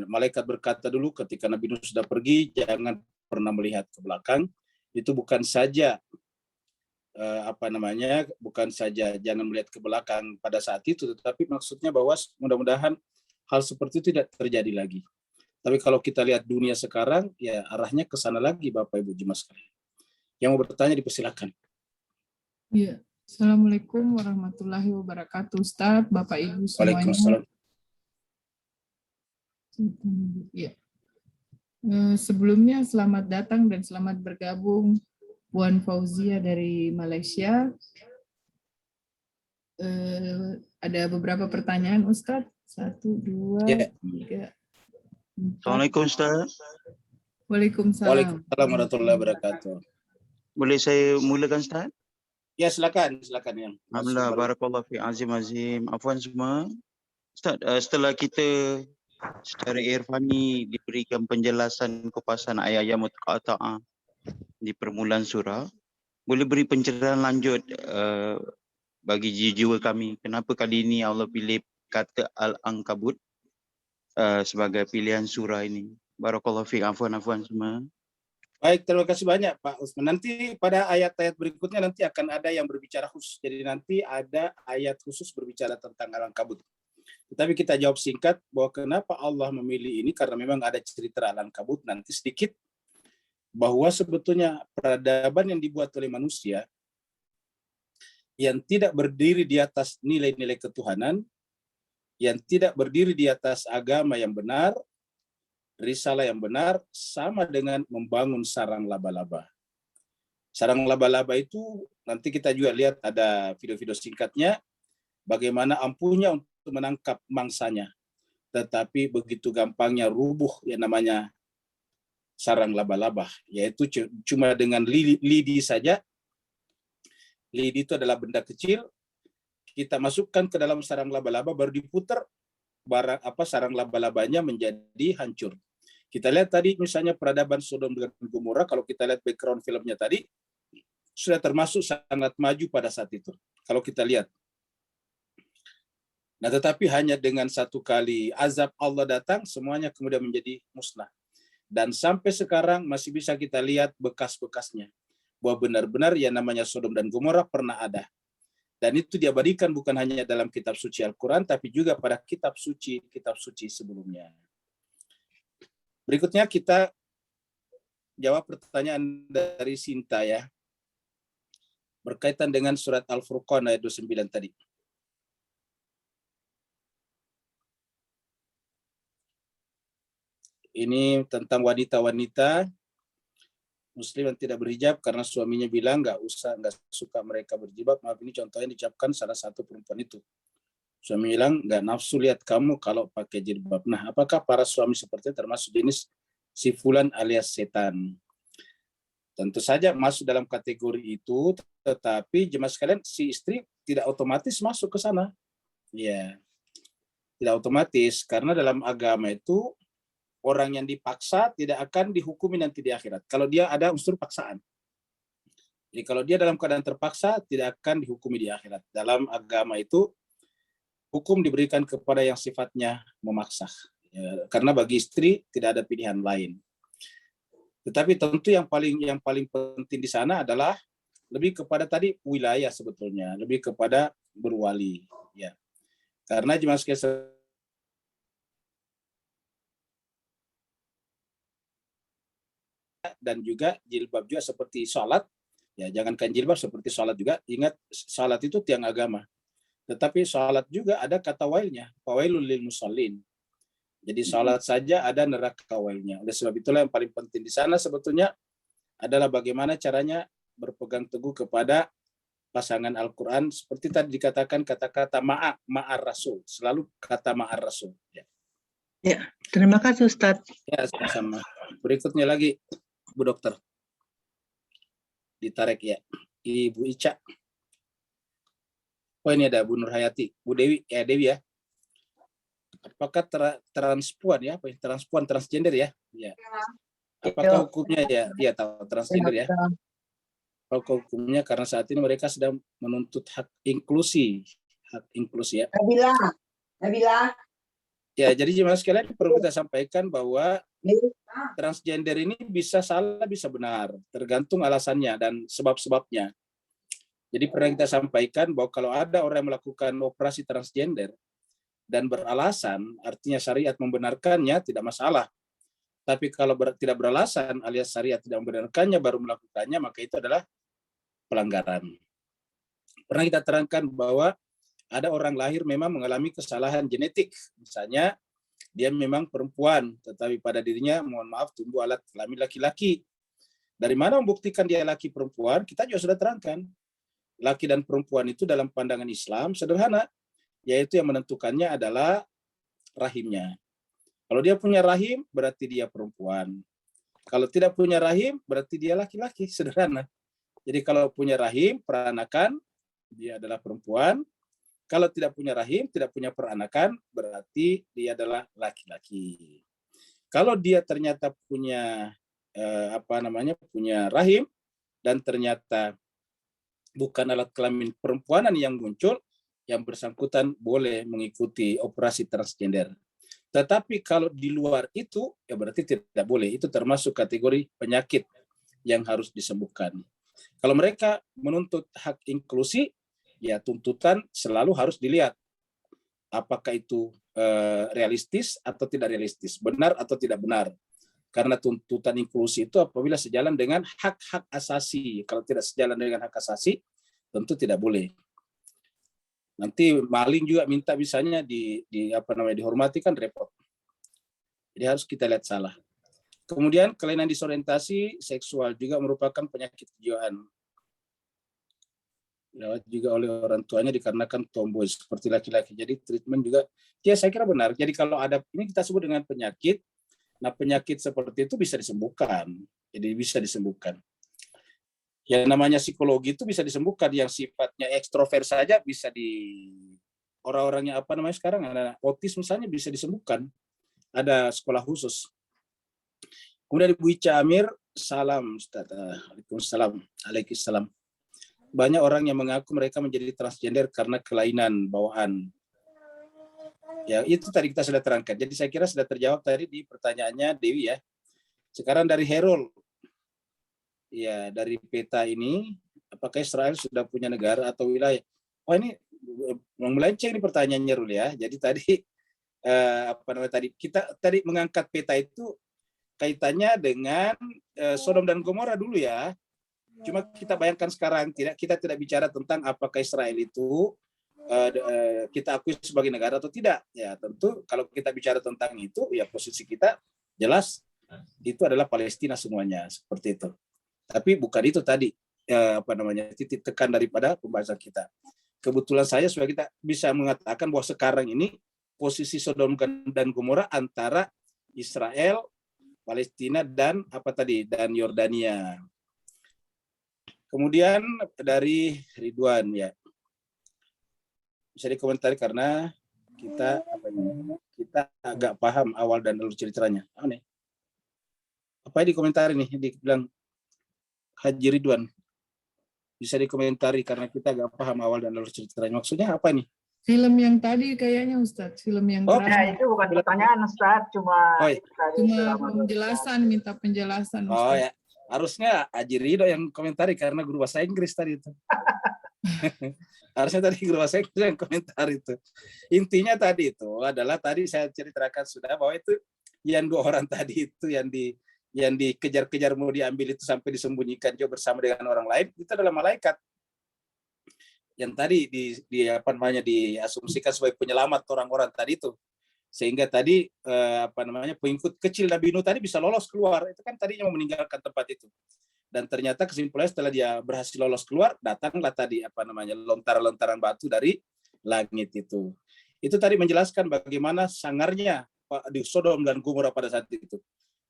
malaikat berkata dulu ketika Nabi Nuh sudah pergi, jangan pernah melihat ke belakang. Itu bukan saja bukan saja jangan melihat ke belakang pada saat itu, tetapi maksudnya bahwa mudah-mudahan hal seperti itu tidak terjadi lagi. Tapi kalau kita lihat dunia sekarang, ya arahnya ke sana lagi, Bapak Ibu jemaah sekalian. Yang mau bertanya dipersilakan. Iya. Assalamualaikum warahmatullahi wabarakatuh, Ustaz, Bapak Ibu semuanya. Waalaikumsalam. Ya. Sebelumnya selamat datang dan selamat bergabung Puan Fauzia dari Malaysia. Ada beberapa pertanyaan, Ustaz. 1, 2, 3, 4. Assalamualaikum, Ustaz. Waalaikumsalam. Waalaikumsalam warahmatullahi wabarakatuh. Boleh saya mulakan, Ustaz? Ya, silakan yang. Alhamdulillah, barakallahu fi azim. Afwan semua. Ustaz, setelah kita secara irfani diberikan penjelasan kupasan ayat-ayat mutaqata'ah di permulaan surah, boleh beri pencerahan lanjut bagi jiwa kami, kenapa kali ini Allah pilih kata Al-Ankabut sebagai pilihan surah ini? Barakallahu fi, afwan semua. Baik, terima kasih banyak Pak Usman. Nanti pada ayat-ayat berikutnya nanti akan ada yang berbicara khusus. Jadi nanti ada ayat khusus berbicara tentang Al-Ankabut. Tetapi kita jawab singkat bahwa kenapa Allah memilih ini, karena memang ada cerita Al-Ankabut nanti sedikit, bahwa sebetulnya peradaban yang dibuat oleh manusia yang tidak berdiri di atas nilai-nilai ketuhanan, yang tidak berdiri di atas agama yang benar, risalah yang benar, sama dengan membangun sarang laba-laba. Sarang laba-laba itu nanti kita juga lihat ada video-video singkatnya, bagaimana ampuhnya untuk menangkap mangsanya. Tetapi begitu gampangnya rubuh yang namanya sarang laba-laba, yaitu cuma dengan lidi saja. Lidi itu adalah benda kecil, kita masukkan ke dalam sarang laba-laba, baru diputar, sarang laba-labanya menjadi hancur. Kita lihat tadi misalnya peradaban Sodom dan Gomora, kalau kita lihat background filmnya tadi, sudah termasuk sangat maju pada saat itu. Kalau kita lihat. Nah, tetapi hanya dengan satu kali azab Allah datang, semuanya kemudian menjadi musnah. Dan sampai sekarang masih bisa kita lihat bekas-bekasnya. Bahwa benar-benar yang namanya Sodom dan Gomora pernah ada. Dan itu diabadikan bukan hanya dalam kitab suci Al-Quran, tapi juga pada kitab suci sebelumnya. Berikutnya kita jawab pertanyaan dari Sinta ya. Berkaitan dengan surat Al-Furqan ayat 29 tadi. Ini tentang wanita-wanita Muslim yang tidak berhijab karena suaminya bilang nggak suka mereka berjilbab. Maaf, ini contohnya diucapkan salah satu perempuan itu. Suami bilang nggak nafsu lihat kamu kalau pakai jilbab. Nah, apakah para suami seperti itu termasuk jenis si fulan alias setan? Tentu saja masuk dalam kategori itu, tetapi jemaah sekalian si istri tidak otomatis masuk ke sana. Ya, tidak otomatis karena dalam agama itu orang yang dipaksa tidak akan dihukumi nanti di akhirat. Kalau dia ada unsur paksaan. Jadi kalau dia dalam keadaan terpaksa, tidak akan dihukumi di akhirat. Dalam agama itu, hukum diberikan kepada yang sifatnya memaksa. Ya, karena bagi istri tidak ada pilihan lain. Tetapi tentu yang paling penting di sana adalah lebih kepada tadi wilayah sebetulnya. Lebih kepada berwali. Ya. Karena jemaah sekalian dan juga jilbab juga seperti sholat, ya jangankan jilbab seperti sholat juga. Ingat sholat itu tiang agama, tetapi sholat juga ada kata wailnya, fawailul lil musallin. Jadi sholat saja ada neraka wailnya. Oleh sebab itulah yang paling penting di sana sebetulnya adalah bagaimana caranya berpegang teguh kepada pasangan Al-Quran seperti tadi dikatakan kata-kata ma'ar rasul, selalu kata ma'ar rasul. Ya, terima kasih Ustadz. Ya, sama-sama. Berikutnya lagi Bu Dokter. Ditarik ya. Ibu Ica. Oh ini ada Bu Nur Hayati. Bu Dewi. Ya Dewi ya. Apakah transpuan ya? Apa transpuan transgender ya? Ya. Apakah hukumnya ya? Iya tahu transgender ya. Apakah hukumnya karena saat ini mereka sedang menuntut hak inklusi. Hak inklusi ya. Nabila. Ya, jadi jemaah sekalian perlu kita sampaikan bahwa transgender ini bisa salah, bisa benar, tergantung alasannya dan sebab-sebabnya. Jadi pernah kita sampaikan bahwa kalau ada orang yang melakukan operasi transgender dan beralasan, artinya syariat membenarkannya, tidak masalah. Tapi kalau tidak beralasan alias syariat tidak membenarkannya baru melakukannya, maka itu adalah pelanggaran. Pernah kita terangkan bahwa ada orang lahir memang mengalami kesalahan genetik. Misalnya, dia memang perempuan, tetapi pada dirinya, mohon maaf, tumbuh alat kelamin laki-laki. Dari mana membuktikan dia laki perempuan? Kita juga sudah terangkan. Laki dan perempuan itu dalam pandangan Islam sederhana, yaitu yang menentukannya adalah rahimnya. Kalau dia punya rahim, berarti dia perempuan. Kalau tidak punya rahim, berarti dia laki-laki. Sederhana. Jadi kalau punya rahim, peranakan, dia adalah perempuan. Kalau tidak punya rahim, tidak punya peranakan, berarti dia adalah laki-laki. Kalau dia ternyata punya punya rahim dan ternyata bukan alat kelamin perempuanan yang muncul, yang bersangkutan boleh mengikuti operasi transgender. Tetapi kalau di luar itu, ya berarti tidak boleh. Itu termasuk kategori penyakit yang harus disembuhkan. Kalau mereka menuntut hak inklusi, ya tuntutan selalu harus dilihat apakah itu realistis atau tidak realistis, benar atau tidak benar. Karena tuntutan inklusi itu apabila sejalan dengan hak-hak asasi. Kalau tidak sejalan dengan hak asasi, tentu tidak boleh. Nanti maling juga minta misalnya dihormati kan repot. Jadi harus kita lihat salah. Kemudian kelainan disorientasi seksual juga merupakan penyakit kejiwaan. Juga oleh orang tuanya dikarenakan tomboy seperti laki-laki. Jadi treatment juga, ya saya kira benar. Jadi kalau ada, ini kita sebut dengan penyakit, nah penyakit seperti itu bisa disembuhkan. Jadi bisa disembuhkan. Yang namanya psikologi itu bisa disembuhkan. Yang sifatnya ekstrovert saja bisa orang-orangnya sekarang, ada otis misalnya bisa disembuhkan. Ada sekolah khusus. Kemudian Ibu Ica Amir, salam Ustaz. Waalaikumsalam. banyak orang yang mengaku mereka menjadi transgender karena kelainan bawaan. Ya, itu tadi kita sudah terangkan. Jadi saya kira sudah terjawab tadi di pertanyaannya Dewi ya. Sekarang dari Herul. Ya, dari peta ini, apakah Israel sudah punya negara atau wilayah? Oh, ini melenceng nih pertanyaannya Rul ya. Jadi tadi kita tadi mengangkat peta itu kaitannya dengan Sodom dan Gomora dulu ya. Cuma kita bayangkan sekarang kita tidak bicara tentang apakah Israel itu kita akui sebagai negara atau tidak. Ya, tentu kalau kita bicara tentang itu, ya posisi kita jelas itu adalah Palestina semuanya, seperti itu. Tapi bukan itu tadi titik tekan daripada pembahasan kita. Kebetulan saya supaya kita bisa mengatakan bahwa sekarang ini posisi Sodom dan Gomora antara Israel, Palestina dan dan Yordania. Kemudian dari Ridwan ya. Bisa dikomentari karena kita agak paham awal dan alur ceritanya. Apa yang dikomentari nih? Dibilang Haji Ridwan. Bisa dikomentari karena kita agak paham awal dan alur ceritanya. Maksudnya apa nih? Film yang tadi kayaknya Ustadz, film yang terakhir. Itu bukan pertanyaan Ustadz, cuma minta penjelasan Ustadz. Oh ya, harusnya Haji Ridho yang komentari karena guru bahasa Inggris tadi itu. Harusnya tadi guru bahasa Inggris yang komentar itu. Intinya tadi itu adalah tadi saya ceritakan sudah bahwa itu yang 2 orang tadi itu yang dikejar-kejar mau diambil itu sampai disembunyikan juga bersama dengan orang lain, itu adalah malaikat yang tadi diasumsikan sebagai penyelamat orang-orang tadi itu, sehingga tadi pengikut kecil Nabi Nuh tadi bisa lolos keluar. Itu kan tadinya mau meninggalkan tempat itu, dan ternyata kesimpulannya setelah dia berhasil lolos keluar, datanglah tadi lontaran-lontaran batu dari langit itu. Itu tadi menjelaskan bagaimana sangarnya di Sodom dan Gomora pada saat itu.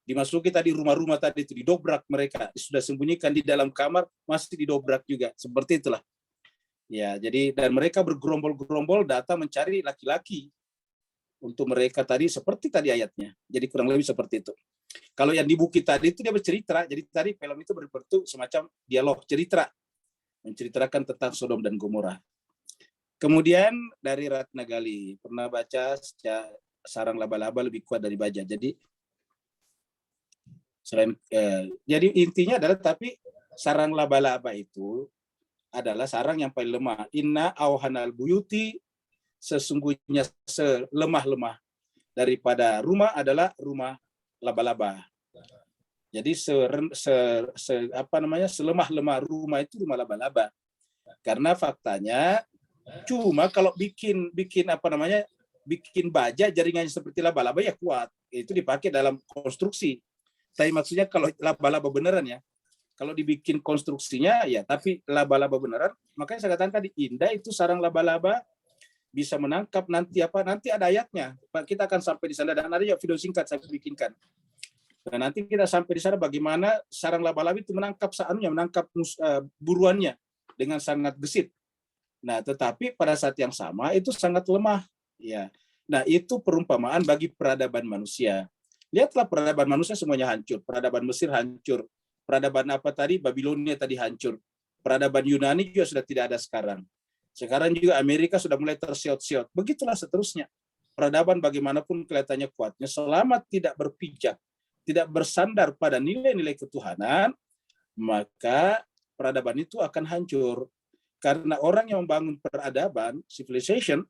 Dimasuki tadi rumah-rumah tadi itu, didobrak mereka, sudah sembunyikan di dalam kamar, masih didobrak juga, seperti itulah. Ya, jadi dan mereka bergerombol-gerombol datang mencari laki-laki untuk mereka tadi, seperti tadi ayatnya. Jadi kurang lebih seperti itu. Kalau yang di bukit tadi itu dia bercerita, jadi tadi film itu berbentuk semacam dialog cerita, menceritakan tentang Sodom dan Gomora. Kemudian dari Ratna Gali, pernah baca sarang laba-laba lebih kuat dari baja. Jadi jadi intinya adalah tapi sarang laba-laba itu adalah sarang yang paling lemah. Inna auhanal buyuti, sesungguhnya selemah-lemah daripada rumah adalah rumah laba-laba. Jadi selemah-lemah rumah itu rumah laba-laba. Karena faktanya cuma kalau bikin baja jaringannya seperti laba-laba ya kuat. Itu dipakai dalam konstruksi. Tapi maksudnya kalau laba-laba beneran ya. Kalau dibikin konstruksinya ya, tapi laba-laba beneran, makanya saya katakan tadi indah itu sarang laba-laba bisa menangkap nanti ada ayatnya. Kita akan sampai di sana dan ada ya video singkat saya bikinkan. Nah, nanti kita sampai di sana bagaimana sarang laba-laba itu menangkap buruannya dengan sangat gesit. Nah, tetapi pada saat yang sama itu sangat lemah. Ya. Nah, itu perumpamaan bagi peradaban manusia. Lihatlah peradaban manusia semuanya hancur. Peradaban Mesir hancur. Peradaban Babilonia tadi hancur. Peradaban Yunani juga sudah tidak ada sekarang. Sekarang juga Amerika sudah mulai tersiot-siot. Begitulah seterusnya. Peradaban bagaimanapun kelihatannya kuatnya, selama tidak berpijak, tidak bersandar pada nilai-nilai ketuhanan, maka peradaban itu akan hancur. Karena orang yang membangun peradaban, civilization,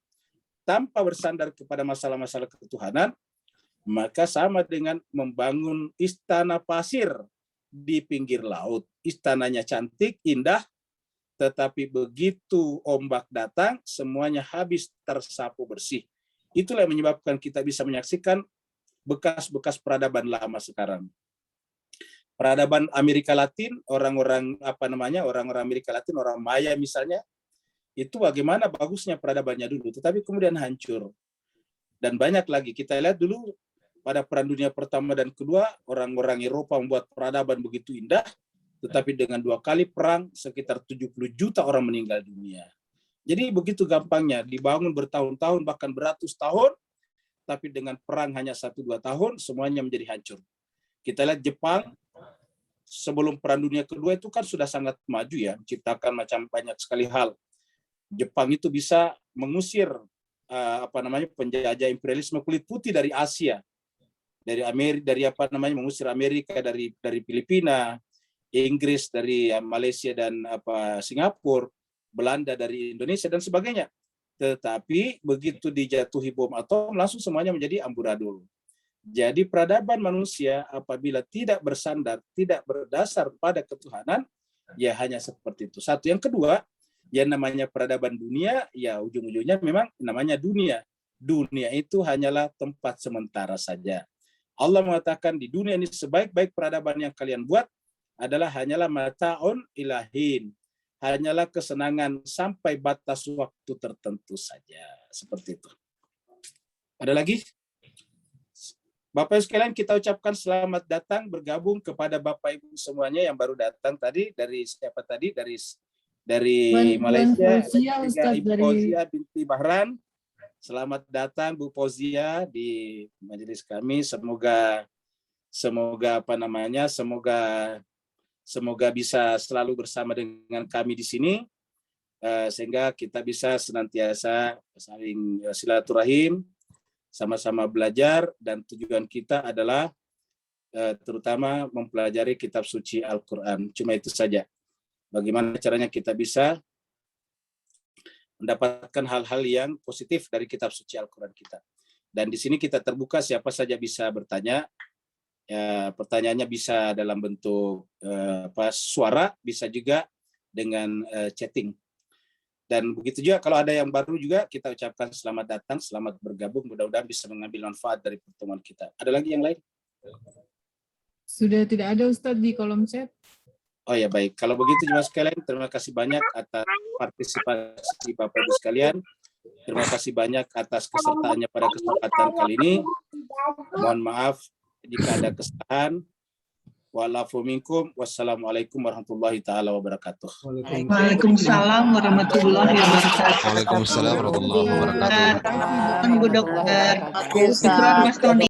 tanpa bersandar kepada masalah-masalah ketuhanan, maka sama dengan membangun istana pasir di pinggir laut. Istananya cantik, indah, tetapi begitu ombak datang, semuanya habis tersapu bersih. Itulah yang menyebabkan kita bisa menyaksikan bekas-bekas peradaban lama sekarang. Peradaban Amerika Latin, orang-orang Amerika Latin, orang Maya misalnya, itu bagaimana bagusnya peradabannya dulu, tetapi kemudian hancur. Dan banyak lagi, kita lihat dulu pada Perang Dunia Pertama dan Kedua, orang-orang Eropa membuat peradaban begitu indah, tetapi dengan 2 kali perang, sekitar 70 juta orang meninggal dunia. Jadi begitu gampangnya, dibangun bertahun-tahun, bahkan beratus tahun, tapi dengan perang hanya 1-2 tahun, semuanya menjadi hancur. Kita lihat Jepang, sebelum Perang Dunia Kedua itu kan sudah sangat maju ya, menciptakan macam banyak sekali hal. Jepang itu bisa mengusir penjajah imperialisme kulit putih dari Asia, dari mengusir Amerika dari Filipina, Inggris dari Malaysia dan Singapura, Belanda dari Indonesia dan sebagainya. Tetapi begitu dijatuhi bom atom langsung semuanya menjadi amburadul. Jadi peradaban manusia apabila tidak bersandar, tidak berdasar pada ketuhanan, ya hanya seperti itu. Satu. Yang kedua, yang namanya peradaban dunia, ya ujung-ujungnya memang namanya dunia. Dunia itu hanyalah tempat sementara saja. Allah mengatakan di dunia ini sebaik-baik peradaban yang kalian buat adalah hanyalah mata'un ilahin. Hanyalah kesenangan sampai batas waktu tertentu saja. Seperti itu. Ada lagi? Bapak sekalian, kita ucapkan selamat datang bergabung kepada Bapak Ibu semuanya yang baru datang tadi dari siapa tadi? Dari Malaysia, Ibu Fauzia binti Bahran. Selamat datang Bu Fauzia di majelis kami. Semoga bisa selalu bersama dengan kami di sini sehingga kita bisa senantiasa saling silaturahim, sama-sama belajar, dan tujuan kita adalah terutama mempelajari kitab suci Al-Quran. Cuma itu saja. Bagaimana caranya kita bisa mendapatkan hal-hal yang positif dari kitab suci Al-Quran kita. Dan di sini kita terbuka, siapa saja bisa bertanya. Ya, pertanyaannya bisa dalam bentuk suara, bisa juga dengan chatting. Dan begitu juga kalau ada yang baru juga kita ucapkan selamat datang, selamat bergabung. Mudah-mudahan bisa mengambil manfaat dari pertemuan kita. Ada lagi yang lain? Sudah tidak ada Ustadz di kolom chat. Oh ya, baik. Kalau begitu jemaah sekalian, terima kasih banyak atas partisipasi Bapak Ibu sekalian. Terima kasih banyak atas kesertaannya pada kesempatan kali ini. Mohon maaf jika ada kesalahan. Wa'alafu minkum. Wassalamualaikum warahmatullahi ta'ala wabarakatuh. Waalaikumsalam warahmatullahi wabarakatuh. Waalaikumsalam warahmatullahi wabarakatuh. Bu Dokter. Syukran Mas Tony.